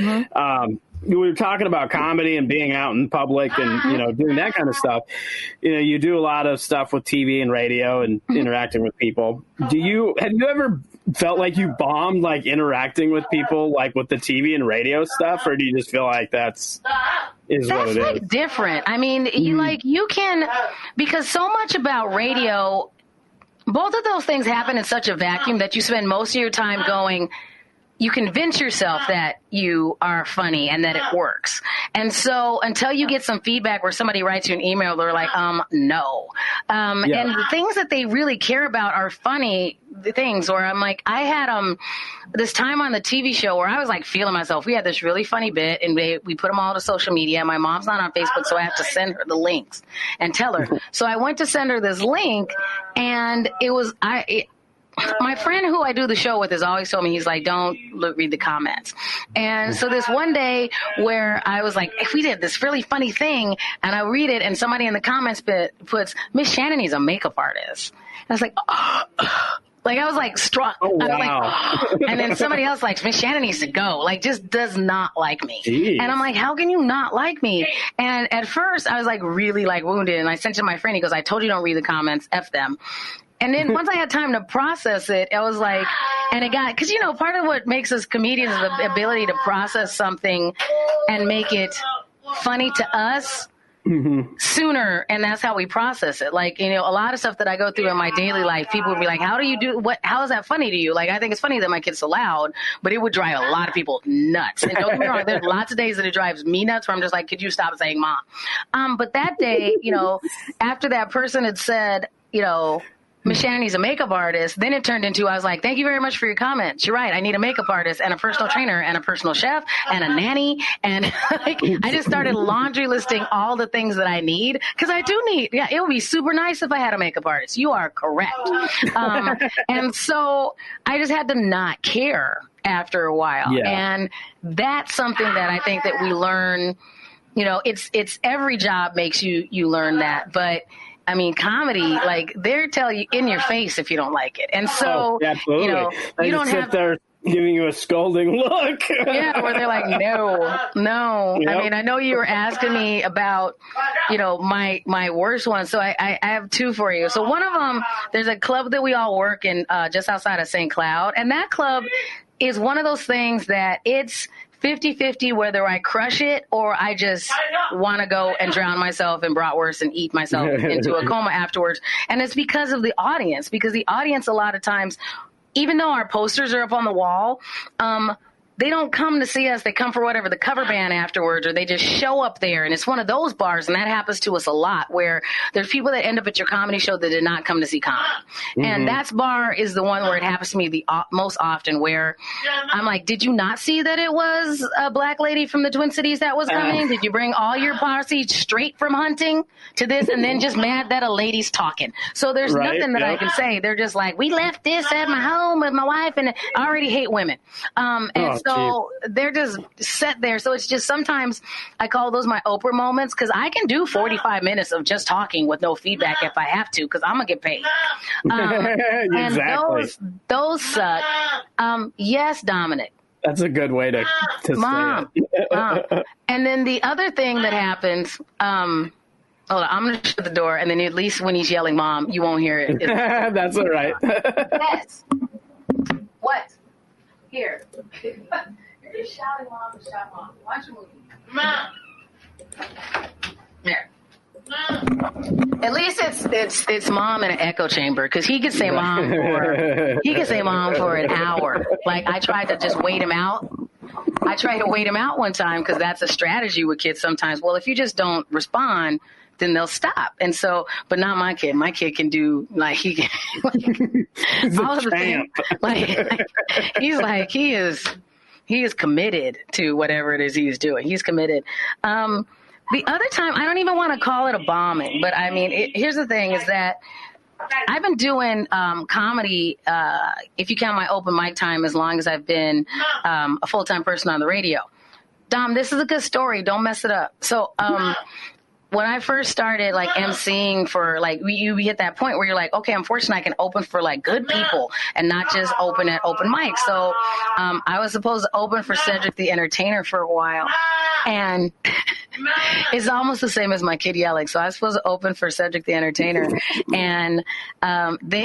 we were talking about comedy and being out in public and, doing that kind of stuff. You do a lot of stuff with TV and radio and interacting with people. Have you ever felt like you bombed, like interacting with people, like with the TV and radio stuff? Or do you just feel like that's what it is? Different. You can, because so much about radio, both of those things happen in such a vacuum that you spend most of your time going, you convince yourself that you are funny and that it works. And so until you get some feedback where somebody writes you an email, they're like, no. And the things that they really care about are funny things where I'm like, I had this time on the TV show where I was like feeling myself. We had this really funny bit and we put them all to social media. My mom's not on Facebook, so I have to send her the links and tell her. So I went to send her this link and my friend who I do the show with has always told me, he's like, don't read the comments. And so this one day where I was like, if we did this really funny thing and I read it and somebody in the comments puts, Miss Shannan needs a makeup artist. And I was like, I was like struck. Oh, wow. I was like, and then somebody else like, Miss Shannan needs to go. Like, just does not like me. Jeez. And I'm like, how can you not like me? And at first I was like really like wounded. And I sent it to my friend. He goes, I told you don't read the comments. F them. And then once I had time to process it, I was like, and it got, because, part of what makes us comedians is the ability to process something and make it funny to us sooner. And that's how we process it. Like, a lot of stuff that I go through in my daily life, people would be like, how is that funny to you? Like, I think it's funny that my kid's so loud, but it would drive a lot of people nuts. And don't get me wrong, there's lots of days that it drives me nuts where I'm just like, could you stop saying mom? But that day, after that person had said, Miss Shannan needs a makeup artist. Then it turned into, I was like, thank you very much for your comments. You're right. I need a makeup artist and a personal trainer and a personal chef and a nanny. And like, I just started laundry listing all the things that I need, because I do need, it would be super nice if I had a makeup artist. You are correct. And so I just had to not care after a while. Yeah. And that's something that I think that we learn, it's every job makes you learn that. But I mean, comedy, like, they're telling you in your face if you don't like it. And so, absolutely. You don't have there giving you a scolding look. Yeah, where they're like, no. Yep. I mean, I know you were asking me about, my worst one. So I have two for you. So one of them, there's a club that we all work in just outside of St. Cloud. And that club is one of those things that it's 50-50 whether I crush it or I just want to go and drown myself in bratwurst and eat myself into a coma afterwards. And it's because of the audience, because the audience a lot of times, even though our posters are up on the wall, they don't come to see us. They come for whatever, the cover band afterwards, or they just show up there. And it's one of those bars, and that happens to us a lot, where there's people that end up at your comedy show that did not come to see comedy. Mm-hmm. And that bar is the one where it happens to me the most often, where I'm like, did you not see that it was a black lady from the Twin Cities that was coming? Did you bring all your posse straight from hunting to this and then just mad that a lady's talking? So there's nothing that I can say. They're just like, we left this at my home with my wife, and I already hate women. So they're just set there. So it's just, sometimes I call those my Oprah moments, because I can do 45 minutes of just talking with no feedback if I have to, because I'm going to get paid. Exactly. And those suck. Yes, Dominic. That's a good way to Mom, say it. Mom. And then the other thing that happens, hold on, I'm going to shut the door, and then at least when he's yelling, Mom, you won't hear it. That's all right. Yes. What? Here. You're just shouting, Mom, and shout, Mom. Watch a movie. Mom. There. Mom. At least it's Mom in an echo chamber, because he could say Mom for an hour. Like, I tried to just wait him out. I tried to wait him out one time, because that's a strategy with kids sometimes. Well, if you just don't respond, then they'll stop. And so, but not my kid. My kid can do, like, he can, he is committed to whatever it is he's doing. He's committed. The other time, I don't even want to call it a bombing, but I mean, here's the thing, is that I've been doing comedy, if you count my open mic time, as long as I've been a full-time person on the radio. Dom, this is a good story. Don't mess it up. So, when I first started, like, emceeing for, like, you hit that point where you're like, okay, I'm fortunate I can open for, like, good people and not just open at open mic. So I was supposed to open for Cedric the Entertainer for a while. And it's almost the same as my kid yelling. So I was supposed to open for Cedric the Entertainer. And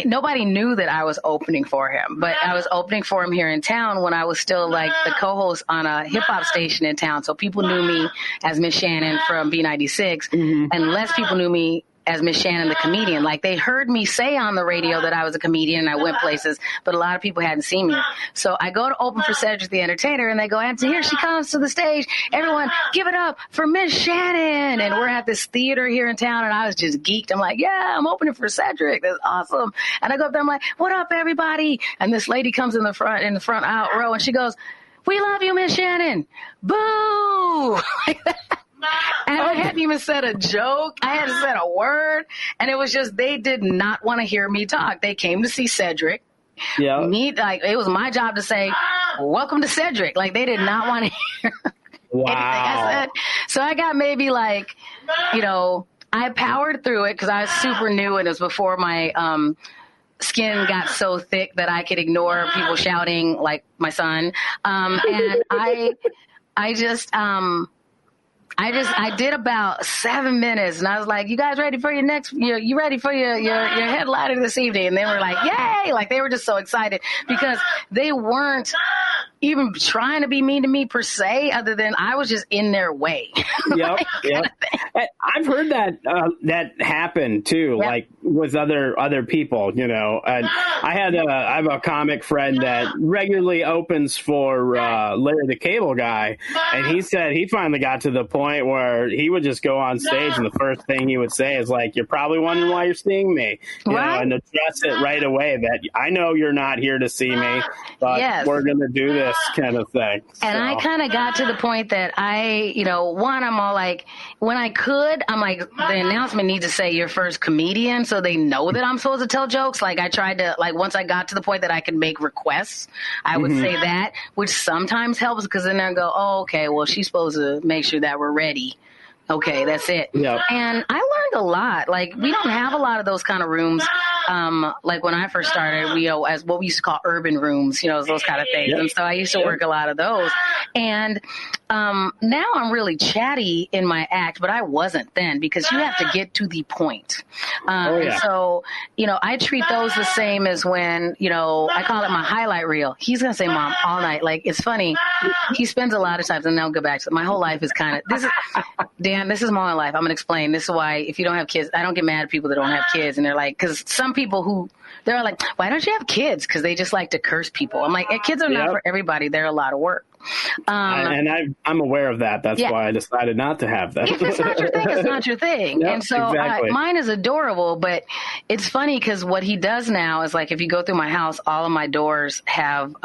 nobody knew that I was opening for him. But I was opening for him here in town when I was still, like, the co-host on a hip-hop station in town. So people knew me as Miss Shannan from B96. Mm-hmm. And less people knew me as Miss Shannan, the comedian. Like, they heard me say on the radio that I was a comedian and I went places, but a lot of people hadn't seen me. So I go to open for Cedric the Entertainer, and they go, and here she comes to the stage. Everyone, give it up for Miss Shannan. And we're at this theater here in town, and I was just geeked. I'm like, yeah, I'm opening for Cedric. That's awesome. And I go up there, I'm like, what up, everybody? And this lady comes in the front out row, and she goes, we love you, Miss Shannan. Boo! Like that. And I hadn't even said a joke. I hadn't said a word. And it was just, they did not want to hear me talk. They came to see Cedric. Yeah. It was my job to say, welcome to Cedric. Like, they did not want to hear anything I said. So I got maybe, like, I powered through it because I was super new, and it was before my skin got so thick that I could ignore people shouting, like my son. And I did about 7 minutes, and I was like, you guys ready for your next, you ready for your headliner this evening? And they were like, yay! Like, they were just so excited because they weren't, even trying to be mean to me per se, other than I was just in their way. Yep. I've heard that happen too, like with other people, you know. And I have a comic friend that regularly opens for Larry the Cable Guy, and he said he finally got to the point where he would just go on stage and the first thing he would say is like, "You're probably wondering why you're seeing me," you know, and address it right away that I know you're not here to see me, but we're going to do this kind of thing. And I kind of got to the point that I'm all like, when I could, I'm like, the announcement needs to say your first comedian, so they know that I'm supposed to tell jokes. Like I tried to, like once I got to the point that I could make requests, I would say that, which sometimes helps because then they'll go, oh, okay, well, she's supposed to make sure that we're ready. Okay, that's it. Yep. And I learned a lot. Like, we don't have a lot of those kind of rooms. Like when I first started, as what we used to call urban rooms, those kind of things. Yep. And so I used to work a lot of those. And now I'm really chatty in my act, but I wasn't then because you have to get to the point. And so, I treat those the same as when, I call it my highlight reel. He's going to say mom all night. Like, it's funny. He spends a lot of times, and then I'll go back to it. My whole life is kind of, Dan, this is my life. I'm going to explain. This is why if you don't have kids, I don't get mad at people that don't have kids. And they're like, because some people they're like, why don't you have kids? Because they just like to curse people. I'm like, kids are not for everybody. They're a lot of work. And I'm aware of that. That's why I decided not to have them. If it's not your thing, it's not your thing. Yep, and so mine is adorable, but it's funny because what he does now is like if you go through my house, all of my doors have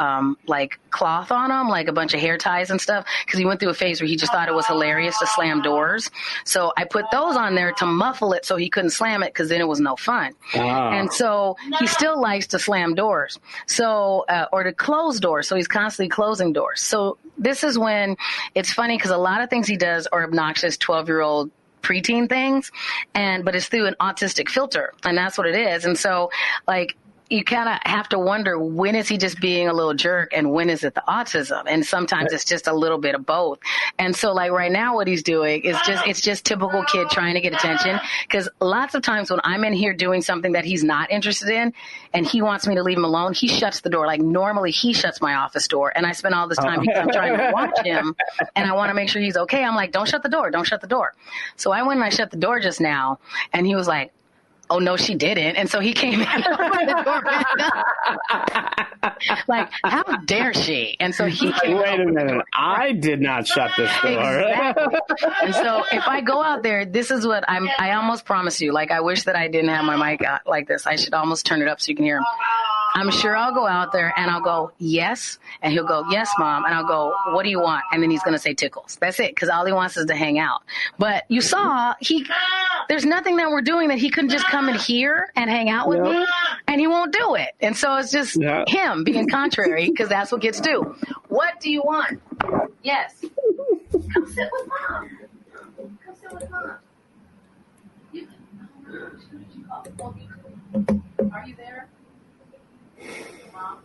like cloth on them, like a bunch of hair ties and stuff, because he went through a phase where he just thought it was hilarious to slam doors. So I put those on there to muffle it so he couldn't slam it because then it was no fun. And so he still likes to slam doors, so or to close doors. So he's constantly closing doors. So this is when it's funny because a lot of things he does are obnoxious 12-year-old preteen things, but it's through an autistic filter, and that's what it is. And so, like, you kind of have to wonder, when is he just being a little jerk and when is it the autism? And sometimes it's just a little bit of both. And so like right now what he's doing is it's just typical kid trying to get attention. Because lots of times when I'm in here doing something that he's not interested in and he wants me to leave him alone, he shuts the door. Like normally he shuts my office door and I spend all this time because I'm trying to watch him and I want to make sure he's okay. I'm like, don't shut the door. Don't shut the door. So I went and I shut the door just now and he was like, oh, no, she didn't. And so he came in and opened the door back up. Like, how dare she? And so he came Wait a minute. I did not shut this door. Exactly. And so if I go out there, this is what I almost promise you. Like, I wish that I didn't have my mic out like this. I should almost turn it up so you can hear him. I'm sure I'll go out there and I'll go, yes. And he'll go, yes, mom. And I'll go, what do you want? And then he's going to say tickles. That's it. Because all he wants is to hang out. But you saw, there's nothing that we're doing that he couldn't just come in here and hang out with me. And he won't do it. And so it's just him being contrary because that's what kids do. What do you want? Yes. Come sit with mom. Come sit with mom. Are you there? Mom?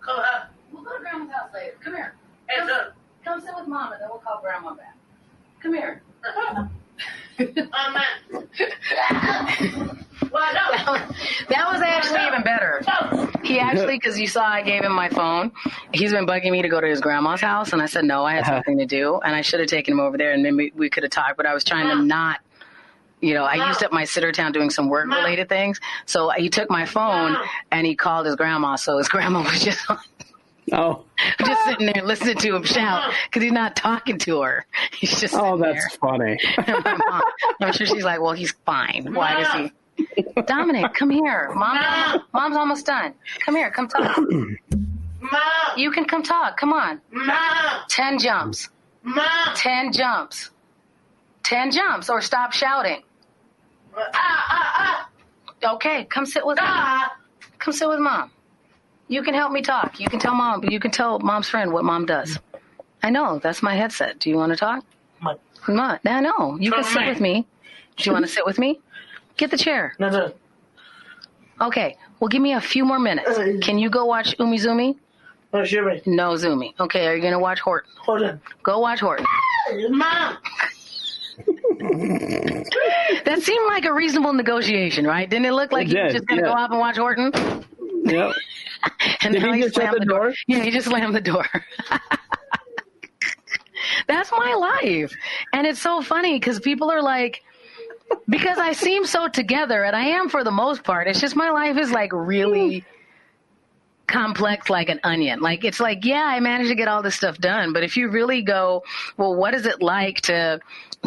Go ahead. We'll go to Grandma's house later. Come here. Come sit with Mom, and then we'll call Grandma back. Come here. That was actually even better. He actually, because you saw I gave him my phone, he's been bugging me to go to his grandma's house, and I said no, I had something to do, and I should have taken him over there, and then we could have talked, but I was trying to not. I used up my sitter town doing some work-related things. So he took my phone and he called his grandma. So his grandma was just just sitting there listening to him shout because he's not talking to her. He's just sitting that's funny. And my mom, I'm sure she's like, well, he's fine. Why does he? Dominic, come here. Mom's almost done. Come here. Come talk. Mom. You can come talk. Come on. Mom. 10 jumps. Mom. 10 jumps. 10 jumps or stop shouting. Okay, come sit with mom. Come sit with mom. You can help me talk. You can tell mom. You can tell mom's friend what mom does. I know, that's my headset. Do you want to talk? Come on. I know. You can sit with me. Do you want to sit with me? Get the chair. No. Okay, well, give me a few more minutes. Can you go watch Umizoomi? No Zoomy. Okay, are you going to watch Horton? Horton. Go watch Horton. Mom. That seemed like a reasonable negotiation, right? Didn't it look like you were just going to go off and watch Horton? Yep. And did he just shut the door? Yeah, he just slammed the door. That's my life. And it's so funny because people are like, because I seem so together, and I am for the most part. It's just my life is like really complex like an onion. Like, it's like, yeah, I managed to get all this stuff done. But if you really go, well, what is it like to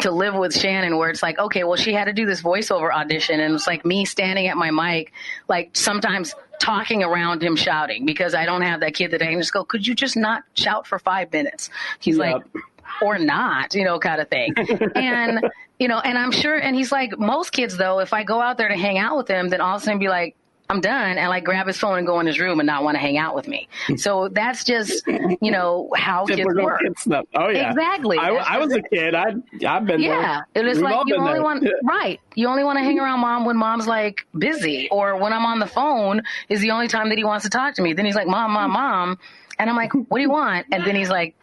live with Shannan, where it's like, okay, well, she had to do this voiceover audition, and it's like me standing at my mic, like sometimes talking around him shouting, because I don't have that kid that I can just go, could you just not shout for 5 minutes? He's like, or not, kind of thing. And, and I'm sure, and he's like, most kids though, if I go out there to hang out with him, then all of a sudden be like, I'm done, and like grab his phone and go in his room and not want to hang out with me. So that's just, how kids work. Stuff. Oh yeah, exactly. I was a kid. I've been there. Yeah, it was like you only want You only want to hang around mom when mom's like busy, or when I'm on the phone is the only time that he wants to talk to me. Then he's like, mom, and I'm like, what do you want? And then he's like,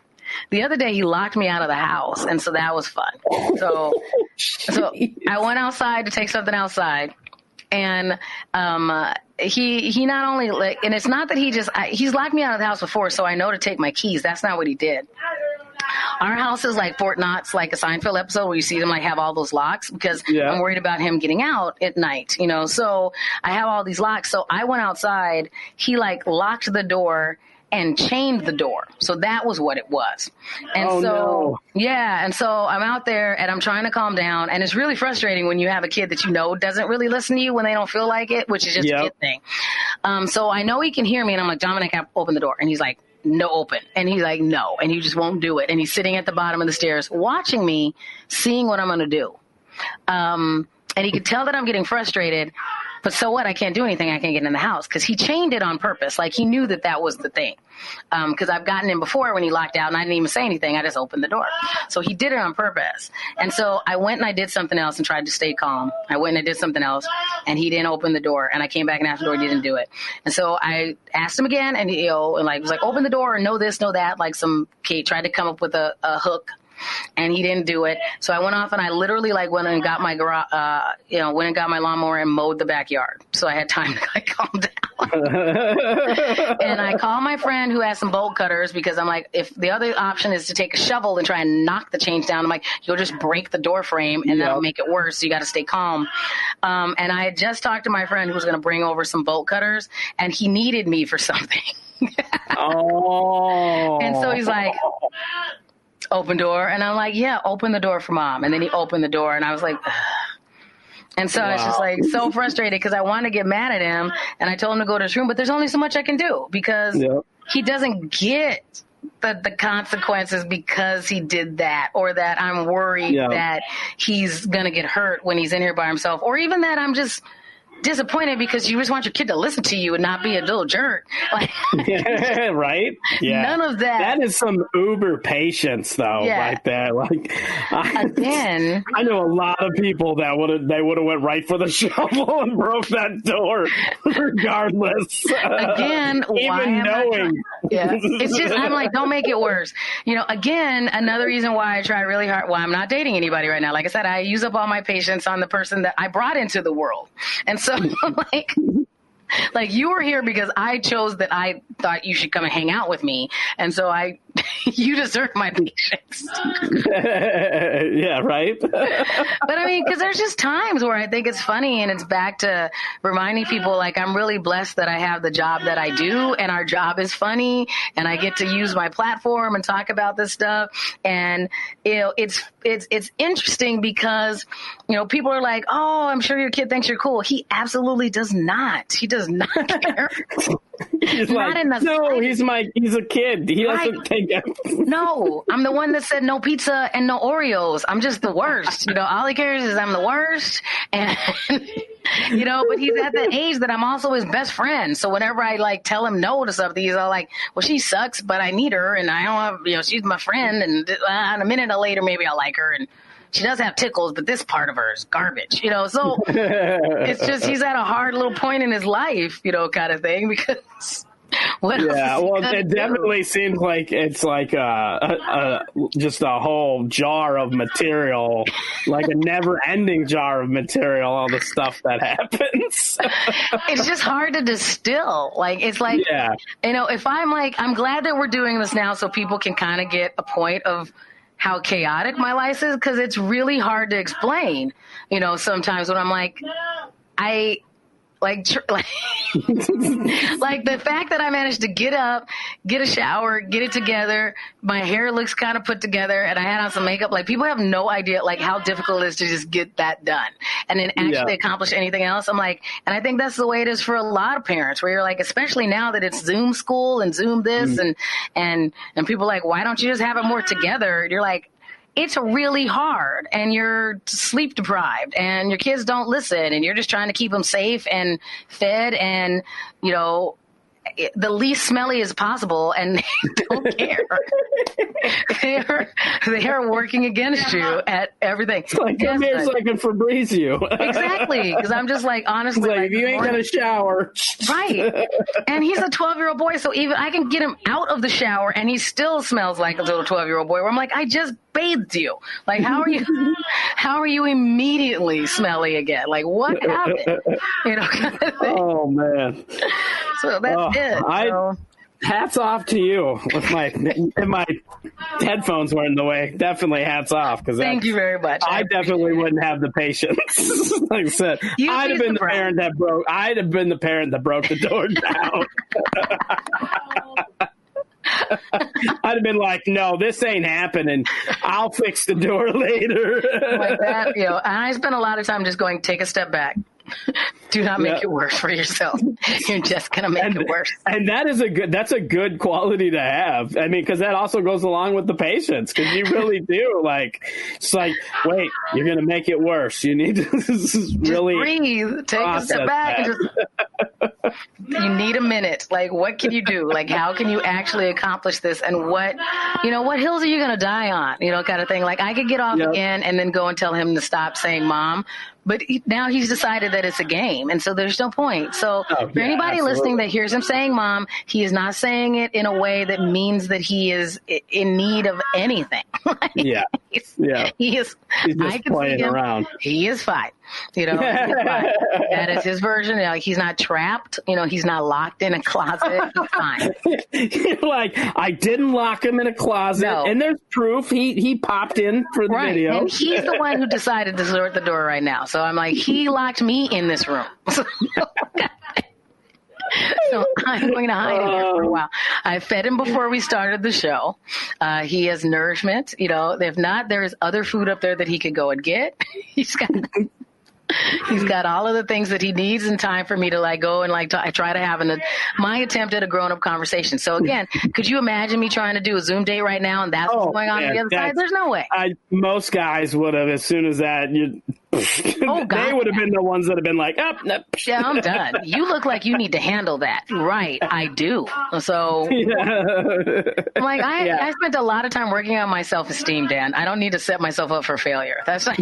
the other day he locked me out of the house, and so that was fun. So I went outside to take something outside. And he not only, like, and it's not that he's locked me out of the house before, so I know to take my keys. That's not what he did. Our house is like Fort Knox, like a Seinfeld episode where you see them like have all those locks, because I'm worried about him getting out at night, So I have all these locks. So I went outside. He like locked the door and chained the door. So that was what it was. And yeah. And so I'm out there and I'm trying to calm down. And it's really frustrating when you have a kid that doesn't really listen to you when they don't feel like it, which is just a kid thing. So I know he can hear me, and I'm like, Dominic, open the door. And he's like, no, open. And he's like, no. And he just won't do it. And he's sitting at the bottom of the stairs watching me, seeing what I'm going to do. And he could tell that I'm getting frustrated. But so what? I can't do anything. I can't get in the house, because he chained it on purpose. Like, he knew that was the thing. Because I've gotten him before when he locked out and I didn't even say anything. I just opened the door. So he did it on purpose. And so I went and I did something else and tried to stay calm. I went and I did something else, and he didn't open the door. And I came back and asked the door. He didn't do it. And so I asked him again, and he was like, open the door and know this, know that. Like some kid tried to come up with a hook. And he didn't do it. So I went off and I literally went and got my went and got my lawnmower and mowed the backyard. So I had time to calm down. And I called my friend who has some bolt cutters, because I'm like, if the other option is to take a shovel and try and knock the chains down, I'm like, you'll just break the door frame and that'll make it worse. So you got to stay calm. And I had just talked to my friend who was going to bring over some bolt cutters, and he needed me for something. And so he's like, open door. And I'm like, yeah, open the door for mom. And then he opened the door, and I was like, ugh. And so it's just like so frustrated, because I want to get mad at him, and I told him to go to his room, but there's only so much I can do, because he doesn't get the consequences because he did that, or that I'm worried that he's going to get hurt when he's in here by himself, or even that I'm just disappointed because you just want your kid to listen to you and not be a little jerk. Like, right? Yeah. None of that. That is some uber patience, though, like that. Like, again, I know a lot of people that would have went right for the shovel and broke that door, regardless. Again, even knowing. It's just, I'm like, don't make it worse. Again, another reason why I try really hard. Well, I'm not dating anybody right now. Like I said, I use up all my patience on the person that I brought into the world. And so, like you were here because I chose that I thought you should come and hang out with me. And so you deserve my patience. Yeah, right. But I mean, because there's just times where I think it's funny, and it's back to reminding people, like, I'm really blessed that I have the job that I do, and our job is funny, and I get to use my platform and talk about this stuff. And, it's interesting because, people are like, oh, I'm sure your kid thinks you're cool. He absolutely does not. He does not care. He's like, no, he's a kid. He doesn't take it. No, I'm the one that said no pizza and no Oreos. I'm just the worst. All he cares is I'm the worst. And, but he's at that age that I'm also his best friend. So whenever I tell him no to something, he's all like, well, she sucks, but I need her. And I don't have, she's my friend. And a minute later, maybe I'll like her. And she does have tickles, but this part of her is garbage, so it's just, he's at a hard little point in his life, kind of thing, because What else Yeah, is he well, gonna it do? definitely seems like it's like just a whole jar of material, like a never-ending jar of material, all the stuff that happens. It's just hard to distill. Like, it's like, Yeah. if I'm glad that we're doing this now so people can kind of get a point of how chaotic my life is, because it's really hard to explain, sometimes when I'm like, like the fact that I managed to get up, get a shower, get it together, my hair looks kind of put together, and I had on some makeup. Like, people have no idea like how difficult it is to just get that done and then actually accomplish anything else. I'm like, and I think that's the way it is for a lot of parents, where you're like, especially now that it's Zoom school and Zoom this and people are like, why don't you just have it more together? You're like, it's really hard, and you're sleep deprived, and your kids don't listen, and you're just trying to keep them safe and fed and, the least smelly as possible, and they don't care. They are working against you at everything. It's like, come here so I can Febreze you. Exactly, because I'm just like, honestly. Like, if you ain't gonna shower. Right. And he's a 12-year-old boy, so even I can get him out of the shower, and he still smells like a little 12-year-old boy, where I'm like, I just bathed you. Like, how are you immediately smelly again? Like, what happened? Kind of thing. Oh, man. So that's it. Hats off to you. If my headphones weren't in the way, definitely hats off. Thank you very much. I definitely wouldn't have the patience. Like I said, I'd have been the parent that broke the door down. I'd have been like, no, this ain't happening. I'll fix the door later. Like that, and I spend a lot of time just going, take a step back. Do not make it worse for yourself. You're just going to make it worse. And that's a good quality to have. I mean, because that also goes along with the patience, because you really do. Like, it's like, wait, you're going to make it worse. You need to really breathe, take a step back. And you need a minute. Like, what can you do? Like, how can you actually accomplish this? And what hills are you going to die on? Kind of thing. Like, I could get off again and then go and tell him to stop saying mom. But now he's decided that it's a game, and so there's no point. So for anybody listening that hears him saying mom, he is not saying it in a way that means that he is in need of anything. He is. He's just playing around. He is fine. He is fine. That is his version. He's not trapped. He's not locked in a closet. He's fine. You're like, I didn't lock him in a closet, and there's proof. He popped in for the video. And he's the one who decided to sort the door right now. So I'm like, he locked me in this room. So I'm going to hide in here for a while. I fed him before we started the show. He has nourishment. If not, there is other food up there that he could go and get. He's got all of the things that he needs in time for me to go and I try to have my attempt at a grown-up conversation. So again, could you imagine me trying to do a Zoom date right now and that's what's going on the other side? There's no way. Most guys would have, as soon as that, they would have been the ones that have been like, yeah, I'm done. You look like you need to handle that. Right, I do. So I'm like, I spent a lot of time working on my self-esteem, Dan. I don't need to set myself up for failure. That's like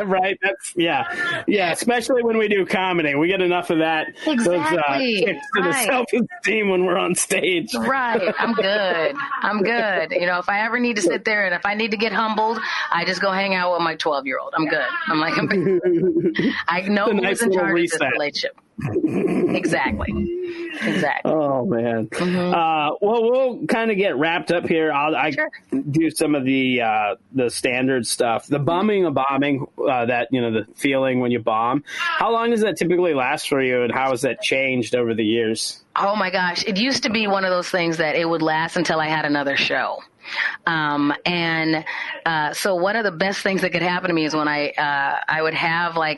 right. That's especially when we do comedy, we get enough of that. Exactly. Those kicks to the self-esteem when we're on stage. Right. I'm good. If I ever need to sit there and if I need to get humbled, I just go hang out with my 12-year-old. I'm good. I know who's in charge of this relationship. Exactly. Oh man. Well, we'll kind of get wrapped up here. I do some of the standard stuff. The bombing, that the feeling when you bomb. How long does that typically last for you, and how has that changed over the years? Oh my gosh, it used to be one of those things that it would last until I had another show. So one of the best things that could happen to me is when I would have I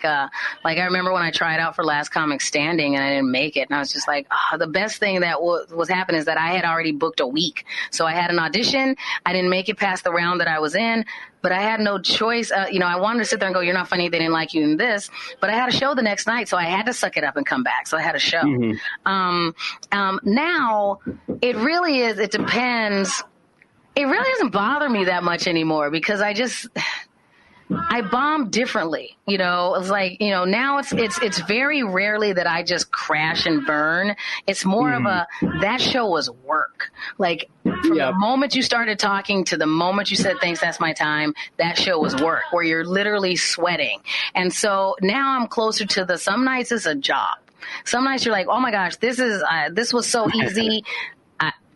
remember when I tried out for Last Comic Standing and I didn't make it, and I was just like, the best thing that was happening is that I had already booked a week. So I had an audition. I didn't make it past the round that I was in, but I had no choice. I wanted to sit there and go, you're not funny. They didn't like you in this, but I had a show the next night. So I had to suck it up and come back. So I had a show. Now it really is, it depends. It really doesn't bother me that much anymore because I bomb differently, it's like, now it's very rarely that I just crash and burn. It's more of that show was work. Like from the moment you started talking to the moment you said, thanks, that's my time, that show was work where you're literally sweating. And so now I'm closer to some nights it's a job. Some nights you're like, oh my gosh, this was so easy.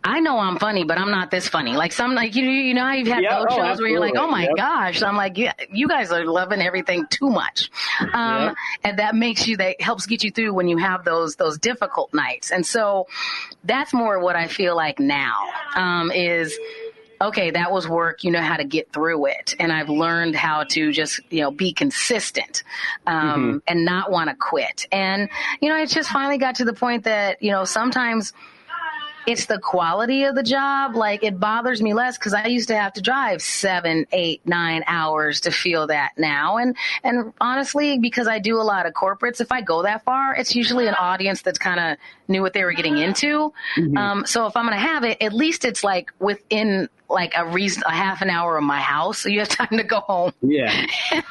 I know I'm funny, but I'm not this funny. Like some, like, you know how you've had those shows where you're like, oh my gosh. I'm like, yeah, you guys are loving everything too much. And that helps get you through when you have those difficult nights. And so that's more what I feel like now, is, okay, that was work. You know how to get through it. And I've learned how to just, be consistent, and not want to quit. And, it just finally got to the point that, sometimes it's the quality of the job. Like, it bothers me less because I used to have to drive 7, 8, 9 hours to feel that now. And honestly, because I do a lot of corporates, if I go that far, it's usually an audience that's kind of knew what they were getting into. So if I'm going to have it, at least it's like within like a half an hour of my house. So you have time to go home. And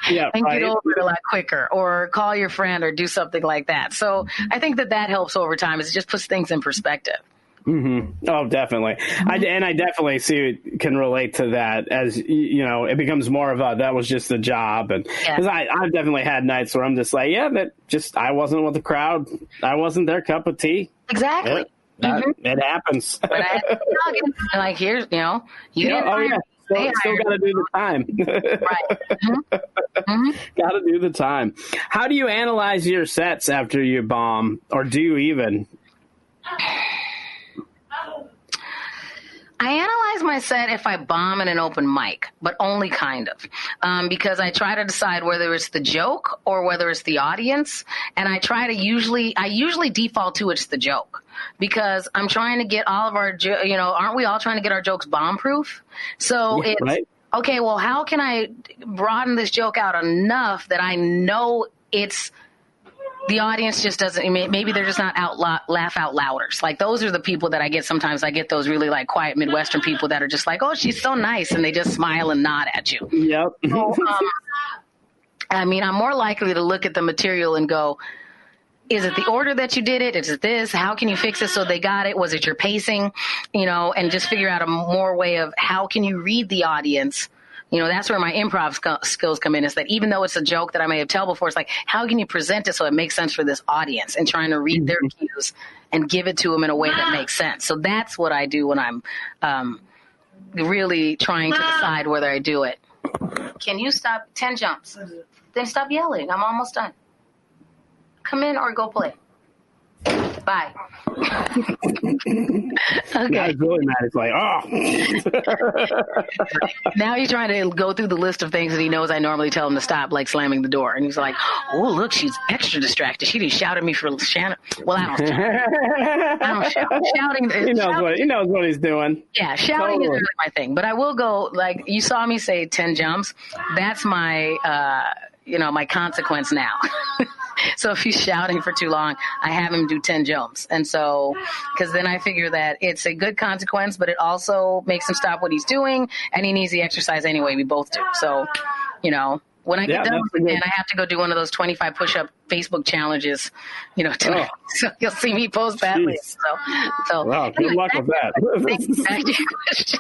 get over it a lot quicker, or call your friend or do something like that. So I think that helps over time. It just puts things in perspective. Oh, definitely. I definitely can relate to that, as it becomes more of that was just a job. And because I've definitely had nights where I'm just like, I wasn't with the crowd. I wasn't their cup of tea. Exactly. It happens. But I had to like, here's, you didn't still got to do the time. Right. Got to do the time. How do you analyze your sets after you bomb, or do you even? I analyze my set if I bomb in an open mic, but only kind of, because I try to decide whether it's the joke or whether it's the audience. And I usually default to it's the joke, because I'm trying to get all of our, aren't we all trying to get our jokes bomb proof? So okay, well, how can I broaden this joke out enough that I know the audience just doesn't, maybe they're just not laugh out louders. Like, those are the people that I get sometimes. I get those really like quiet Midwestern people that are just like, oh, she's so nice. And they just smile and nod at you. Yep. So, I'm more likely to look at the material and go, is it the order that you did it? Is it this? How can you fix it so they got it? Was it your pacing? And just figure out a more way of how can you read the audience. That's where my improv skills come in, is that even though it's a joke that I may have told before, it's like, how can you present it so it makes sense for this audience, and trying to read their cues and give it to them in a way that makes sense. So that's what I do when I'm really trying to decide whether I do it. Can you stop? 10 jumps. Then stop yelling. I'm almost done. Come in or go play. Bye. Okay. That's really mad. It's like, Now he's trying to go through the list of things that he knows I normally tell him to stop, like slamming the door. And he's like, oh, look, she's extra distracted. She didn't shout at me for Shannan. Well, I don't shout. Shouting. He knows what he's doing. Yeah, shouting is really my thing. But I will go, like, you saw me say 10 jumps. That's my, my consequence now. So if he's shouting for too long, I have him do 10 jumps. And so, because then I figure that it's a good consequence, but it also makes him stop what he's doing, and he needs the exercise anyway. We both do. So, when I get done with it, I have to go do one of those 25 push-up Facebook challenges, tonight. So you'll see me post that list. So wow, good luck with that. Back to your question.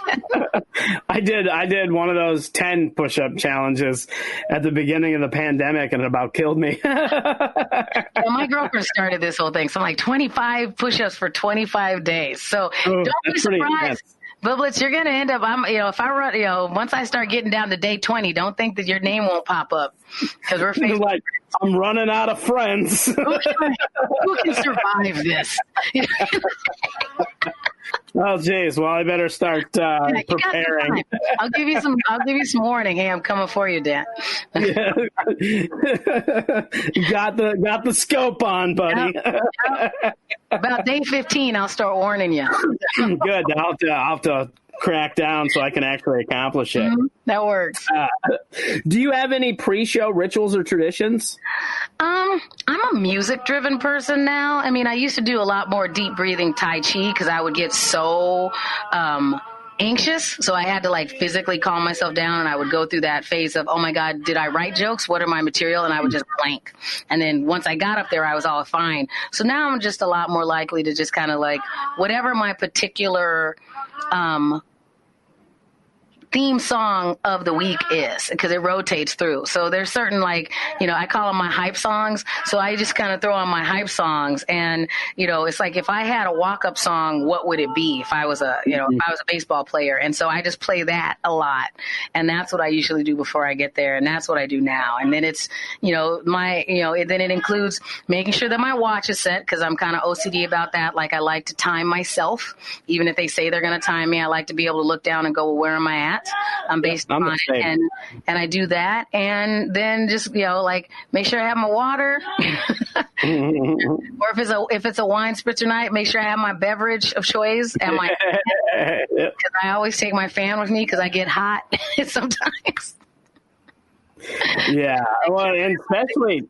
I did one of those 10 push-up challenges at the beginning of the pandemic, and it about killed me. Well, my girlfriend started this whole thing. So I'm like 25 push-ups for 25 days. So don't be surprised. Bublitz, you're going to end up, if I run, once I start getting down to day 20, don't think that your name won't pop up, because we're facing like, I'm running out of friends. Who can survive this? Oh, geez. Well, I better start preparing. I'll give you some warning. Hey, I'm coming for you, Dan. Got the scope on, buddy. About day 15, I'll start warning you. Good. I'll have to crack down so I can actually accomplish it. That works. Do you have any pre-show rituals or traditions? I'm a music-driven person now. I mean, I used to do a lot more deep breathing Tai Chi because I would get so anxious. So I had to like physically calm myself down, and I would go through that phase of, oh my God, did I write jokes? What are my material? And I would just blank. And then once I got up there, I was all fine. So now I'm just a lot more likely to just kind of like whatever my particular, theme song of the week is, because it rotates through. So there's certain, like, you know, I call them my hype songs. So I just kind of throw on my hype songs, and, you know, it's like if I had a walk-up song, what would it be if I was a, you know, if I was a baseball player? And so I just play that a lot, and that's what I usually do before I get there, and that's what I do now. And then it's, you know, then it includes making sure that my watch is set, because I'm kind of OCD about that. Like, I like to time myself, even if they say they're going to time me. I like to be able to look down and go, well, where am I at? I'm based on it, and I do that, and then just, you know, like, make sure I have my water, or if it's a wine spritzer night, make sure I have my beverage of choice, and my, because I always take my fan with me because I get hot sometimes. Yeah, well, and especially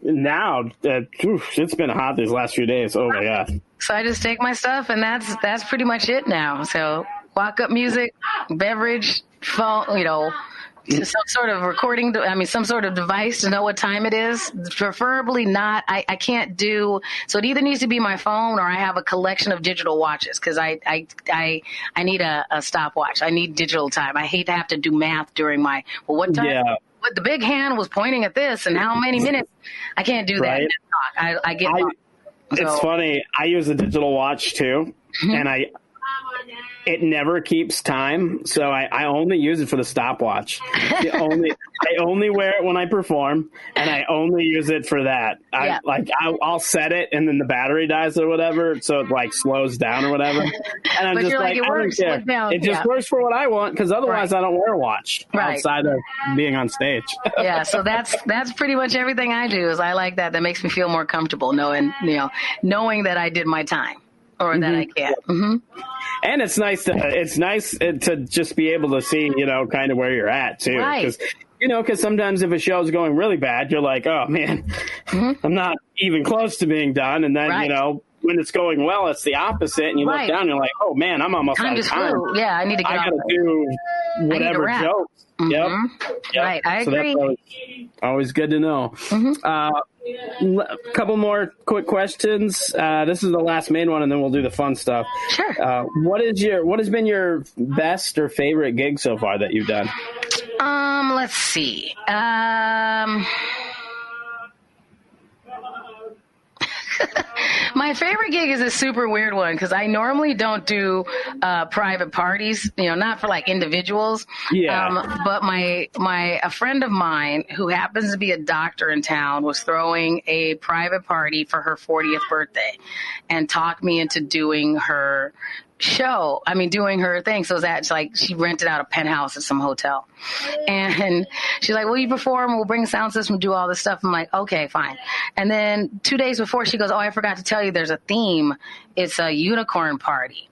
now, it's been hot these last few days. Oh my God! So I just take my stuff, and that's pretty much it now. So. Walk-up music, beverage, phone, you know, some sort of recording, some sort of device to know what time it is. Preferably not. I can't do, so it either needs to be my phone, or I have a collection of digital watches, because I need a stopwatch. I need digital time. I hate to have to do math during my, well, what time? Yeah. What the big hand was pointing at this and how many minutes. I can't do that. Right? I get lost. It's funny. I use a digital watch too, and it never keeps time, so I only use it for the stopwatch. I only wear it when I perform, and I only use it for that. I'll set it, and then the battery dies or whatever, so it like slows down or whatever. And I'm just like, I don't care. It just works for what I want, because otherwise I don't wear a watch outside of being on stage. Yeah, so that's pretty much everything I do. Is I like that. That makes me feel more comfortable knowing that I did my time. Or that I can't. Mm-hmm. And it's nice to just be able to see, kind of where you're at too. Right. Because sometimes if a show's going really bad, you're like, oh man, I'm not even close to being done. And then, when it's going well, it's the opposite. And you look down and you're like, oh man, I'm almost out of time. Yeah, I need to get I got to do whatever jokes. Mm-hmm. Yep. Right, I agree. That's always good to know. Mm-hmm. A couple more quick questions. This is the last main one, and then we'll do the fun stuff. Sure. What has been your best or favorite gig so far that you've done? Let's see. My favorite gig is a super weird one, because I normally don't do private parties, not for like individuals. Yeah. But a friend of mine who happens to be a doctor in town was throwing a private party for her 40th birthday and talked me into doing her show. Doing her thing. So that's like, she rented out a penthouse at some hotel. And she's like, will you perform? We'll bring a sound system, do all this stuff. I'm like, okay, fine. And then 2 days before, she goes, oh, I forgot to tell you there's a theme. It's a unicorn party.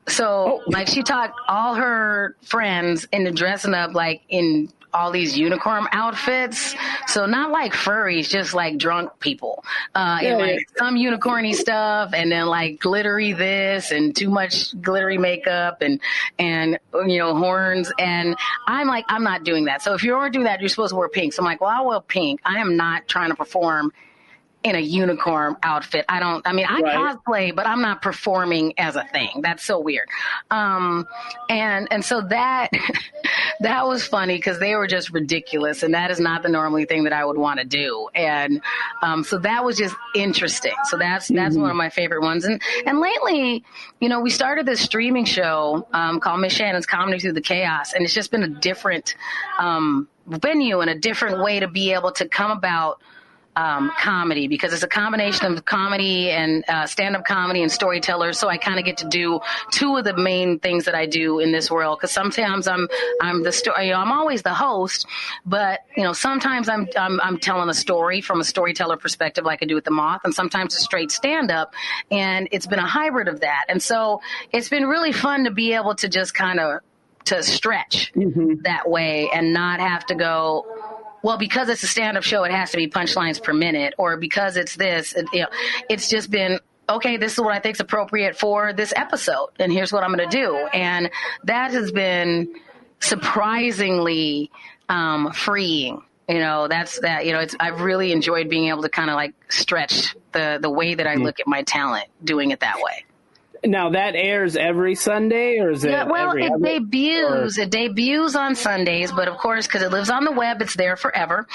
So she talked all her friends into dressing up like in all these unicorn outfits. So not like furries, just like drunk people. Some unicorny stuff, and then like glittery this and too much glittery makeup and horns. And I'm like, I'm not doing that. So if you're doing that, you're supposed to wear pink. So I'm like, well, I'll wear pink. I am not trying to perform in a unicorn outfit. I cosplay, but I'm not performing as a thing. That's so weird. And so that was funny, because they were just ridiculous, and that is not the normally thing that I would want to do. And so that was just interesting. So that's one of my favorite ones. And lately, we started this streaming show called Miss Shannan's Comedy Through the Chaos, and it's just been a different venue and a different way to be able to come about comedy, because it's a combination of comedy and stand-up comedy and storytellers. So I kind of get to do two of the main things that I do in this world. Because sometimes I'm the story. I'm always the host, but sometimes I'm telling a story from a storyteller perspective, like I do with the Moth, and sometimes it's straight stand-up. And it's been a hybrid of that. And so it's been really fun to be able to just kind of to stretch that way and not have to go, well, because it's a stand-up show, it has to be punchlines per minute, or because it's this, it's just been okay, this is what I think is appropriate for this episode, and here's what I'm going to do. And that has been surprisingly freeing. I've really enjoyed being able to kind of like stretch the way that I look at my talent, doing it that way. Now that airs every Sunday, or is it? Yeah, well, it debuts on Sundays, but of course, because it lives on the web, it's there forever.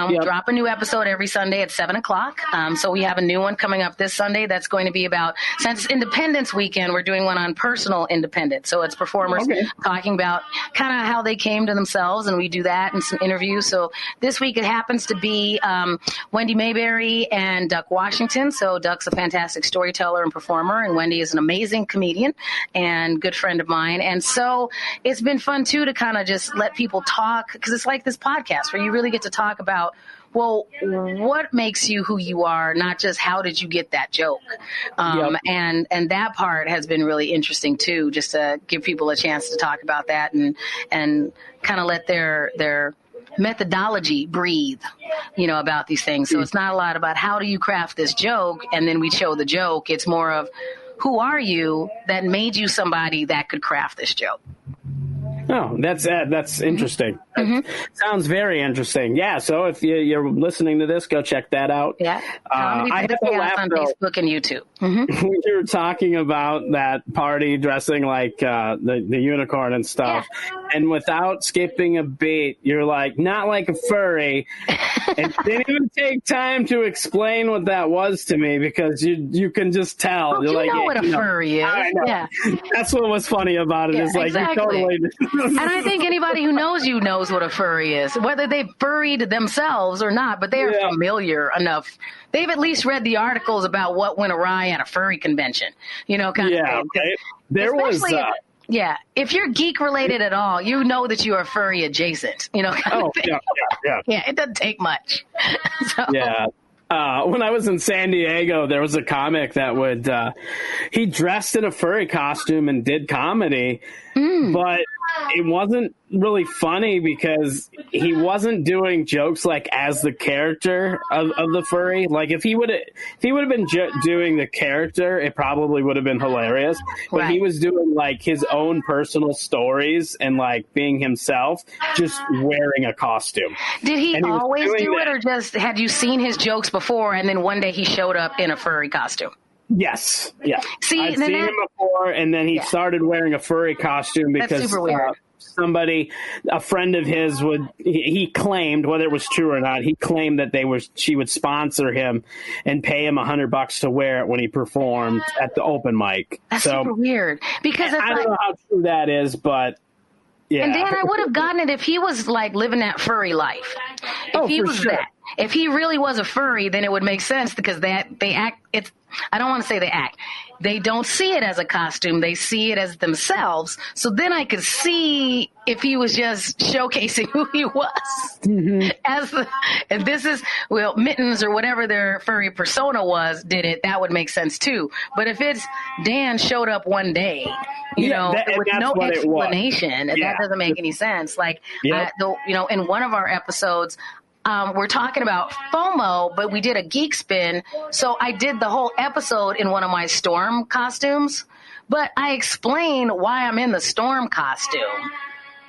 We drop a new episode every Sunday at 7:00. So we have a new one coming up this Sunday that's going to be about, since it's Independence Weekend, we're doing one on personal independence. So it's performers talking about kind of how they came to themselves, and we do that and some interviews. So this week it happens to be Wendy Mayberry and Duck Washington. So Duck's a fantastic storyteller and performer, and Wendy is an amazing comedian and good friend of mine. And so it's been fun too to kind of just let people talk, because it's like this podcast where you really get to talk about, well, what makes you who you are, not just how did you get that joke. And that part has been really interesting too, just to give people a chance to talk about that and kind of let their methodology breathe, about these things. So it's not a lot about how do you craft this joke and then we show the joke. It's more of, who are you that made you somebody that could craft this joke? Oh, that's interesting. Mm-hmm. Sounds very interesting. Yeah, so if you're listening to this, go check that out. Yeah, I have a laugh on Facebook and YouTube. Mm-hmm. We were talking about that party dressing like the unicorn and stuff, and without skipping a beat, you're like, not like a furry, and didn't even take time to explain what that was to me, because you can just tell. Well, you know what a furry is. I know. Yeah. That's what was funny about it. Is like, exactly. You totally. And I think anybody who knows you knows what a furry is, whether they've furried themselves or not, but they are familiar enough. They've at least read the articles about what went awry at a furry convention, kind of thing. Okay. There especially was... if you're geek related at all, you know that you are furry adjacent, kind of thing. Yeah, it doesn't take much. Yeah. When I was in San Diego, there was a comic that would, he dressed in a furry costume and did comedy, but it wasn't really funny because he wasn't doing jokes like as the character of the furry. Like if he would have been doing the character, it probably would have been hilarious. But he was doing like his own personal stories and like being himself, just wearing a costume. Did he always do it, or just had you seen his jokes before and then one day he showed up in a furry costume? Yes. Yeah. See, I've seen him before, and then he started wearing a furry costume because that's super weird. A friend of his he claimed, whether it was true or not, he claimed that she would sponsor him and pay him $100 to wear it when he performed at the open mic. That's super weird, because I don't know how true that is, but yeah. And Dan, I would have gotten it if he was like living that furry life. If he was that. If he really was a furry, then it would make sense, because they act. I don't want to say they act. They don't see it as a costume. They see it as themselves. So then I could see if he was just showcasing who he was. Mm-hmm. And this is, Mittens or whatever their furry persona was, did it, that would make sense too. But if it's Dan showed up one day, with no explanation, that doesn't make any sense. Like, in one of our episodes, we're talking about FOMO, but we did a geek spin. So I did the whole episode in one of my storm costumes, but I explain why I'm in the storm costume.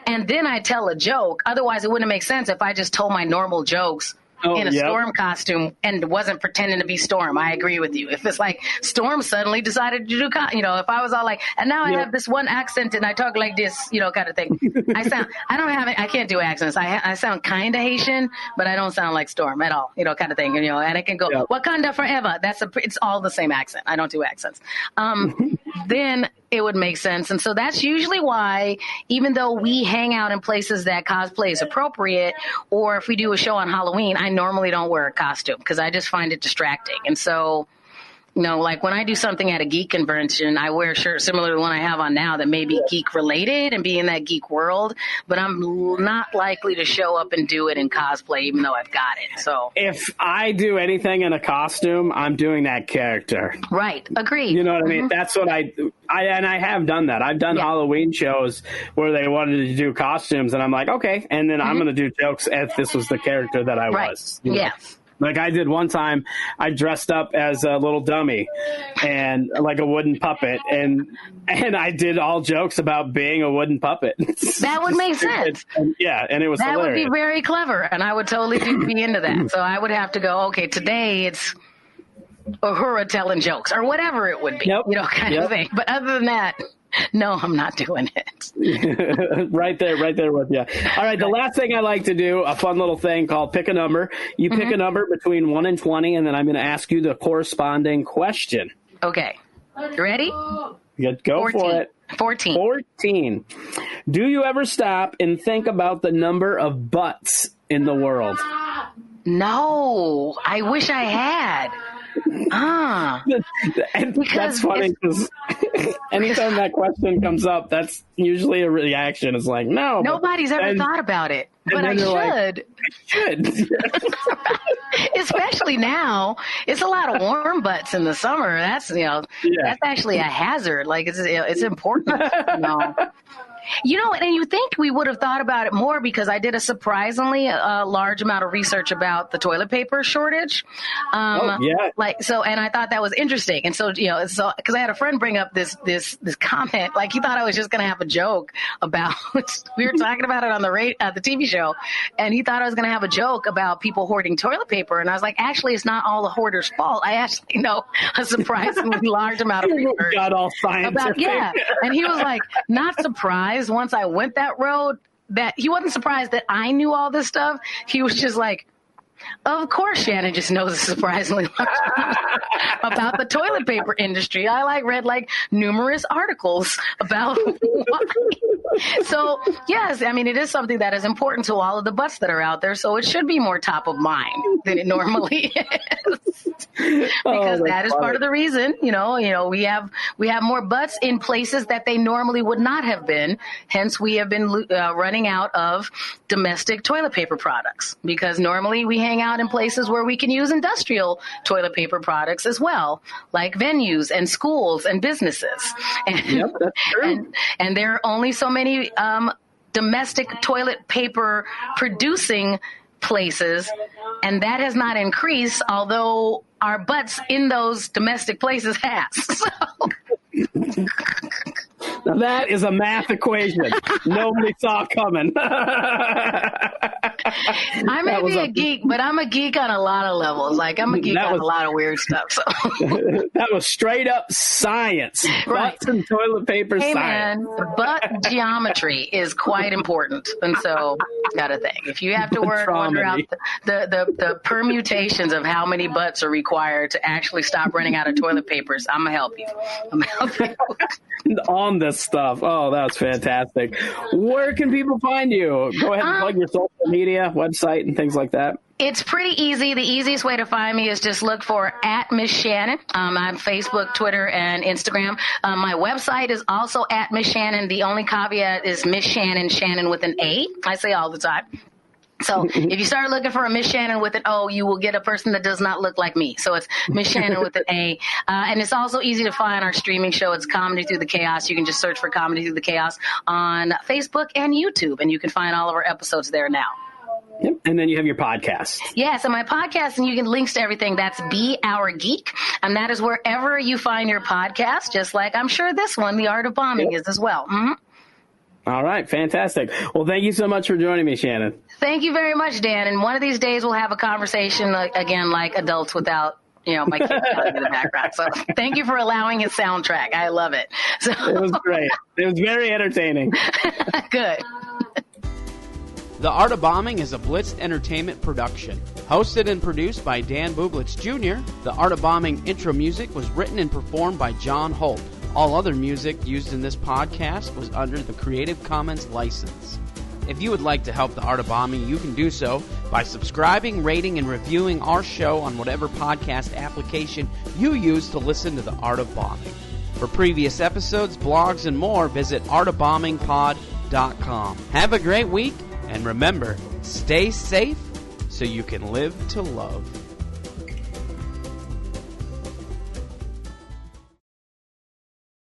And then I tell a joke. Otherwise, it wouldn't make sense if I just told my normal jokes in a Storm costume and wasn't pretending to be Storm. I agree with you. If it's like Storm suddenly decided to do, if I was all like, and now I have this one accent and I talk like this, kind of thing. I can't do accents. I sound kind of Haitian, but I don't sound like Storm at all, kind of thing. And I can go, Wakanda forever. It's all the same accent. I don't do accents. Then it would make sense. And so that's usually why, even though we hang out in places that cosplay is appropriate, or if we do a show on Halloween, I normally don't wear a costume because I just find it distracting. And so, like when I do something at a geek convention, I wear a shirt similar to the one I have on now that may be geek related and be in that geek world, but I'm not likely to show up and do it in cosplay, even though I've got it. So if I do anything in a costume, I'm doing that character. Right. Agreed. You know what I mean? That's what I have done that. I've done Halloween shows where they wanted to do costumes, and I'm like, okay. And then I'm going to do jokes if this was the character that I was. Yeah. Like I did one time, I dressed up as a little dummy and like a wooden puppet, and I did all jokes about being a wooden puppet. That would make sense. And it was that hilarious. Would be very clever, and I would totally be into that. So I would have to go, okay, today it's Uhura telling jokes or whatever it would be, kind of thing. But other than that, no, I'm not doing it. Right there with you. All right, the last thing I like to do, a fun little thing called pick a number. You pick a number between 1 and 20, and then I'm going to ask you the corresponding question. Okay. You ready? Go 14. for it. 14. 14. Do you ever stop and think about the number of butts in the world? No, I wish I had. That's funny because anytime that question comes up, that's usually a reaction. It's like, no. Nobody's ever thought about it, but I should. Like, I should. Especially now, it's a lot of warm butts in the summer. That's that's actually a hazard. Like it's important. And you think we would have thought about it more because I did a surprisingly large amount of research about the toilet paper shortage. And I thought that was interesting. And so, because I had a friend bring up this comment, like he thought I was just going to have a joke about, we were talking about it on the TV show, and he thought I was going to have a joke about people hoarding toilet paper. And I was like, actually, it's not all the hoarders' fault. I actually know a surprisingly large amount of research. Got all scientific. And he was like, not surprised. Once I went that road, that he wasn't surprised that I knew all this stuff. He was just like, of course, Shannon just knows surprisingly much about the toilet paper industry. I read numerous articles about why. So, yes, I mean, it is something that is important to all of the butts that are out there. So it should be more top of mind than it normally is. Because that is part of the reason, we have more butts in places that they normally would not have been. Hence, we have been running out of domestic toilet paper products because normally we hang out in places where we can use industrial toilet paper products as well, like venues and schools and businesses. And, that's true. And there are only so many domestic toilet paper producing places, and that has not increased, although our butts in those domestic places has. So. Now that is a math equation nobody saw coming. I may be a geek, but I'm a geek on a lot of levels. Like I'm a geek on a lot of weird stuff. So. That was straight up science. Right. Butts and toilet paper science. Man, butt geometry is quite important. And so got to think. If you have to wonder out the permutations of how many butts are required to actually stop running out of toilet papers, I'm going to help you. On this stuff. Oh, that was fantastic. Where can people find you? Go ahead and plug your social media, website, and things like that. It's pretty easy. The easiest way to find me is just look for @Miss Shannan. I'm Facebook, Twitter, and Instagram. My website is also @Miss Shannan. The only caveat is Miss Shannan, Shannan with an A. I say all the time. So if you start looking for a Miss Shannan with an O, you will get a person that does not look like me. So it's Miss Shannan with an A. And it's also easy to find our streaming show. It's Comedy Through the Chaos. You can just search for Comedy Through the Chaos on Facebook and YouTube, and you can find all of our episodes there now. Yep. And then you have your podcast. Yes, and my podcast, and you can links to everything. That's Be Our Geek, and that is wherever you find your podcast, just like I'm sure this one, The Art of Bombing, is as well. Mm-hmm. All right, fantastic. Well, thank you so much for joining me, Shannan. Thank you very much, Dan. And one of these days we'll have a conversation again like adults without, my kids in the background. So thank you for allowing a soundtrack. I love it. So it was great. It was very entertaining. Good. The Art of Bombing is a Blitz Entertainment production. Hosted and produced by Dan Bublitz Jr., The Art of Bombing intro music was written and performed by John Holt. All other music used in this podcast was under the Creative Commons license. If you would like to help The Art of Bombing, you can do so by subscribing, rating, and reviewing our show on whatever podcast application you use to listen to The Art of Bombing. For previous episodes, blogs, and more, visit artofbombingpod.com. Have a great week, and remember, stay safe so you can live to love.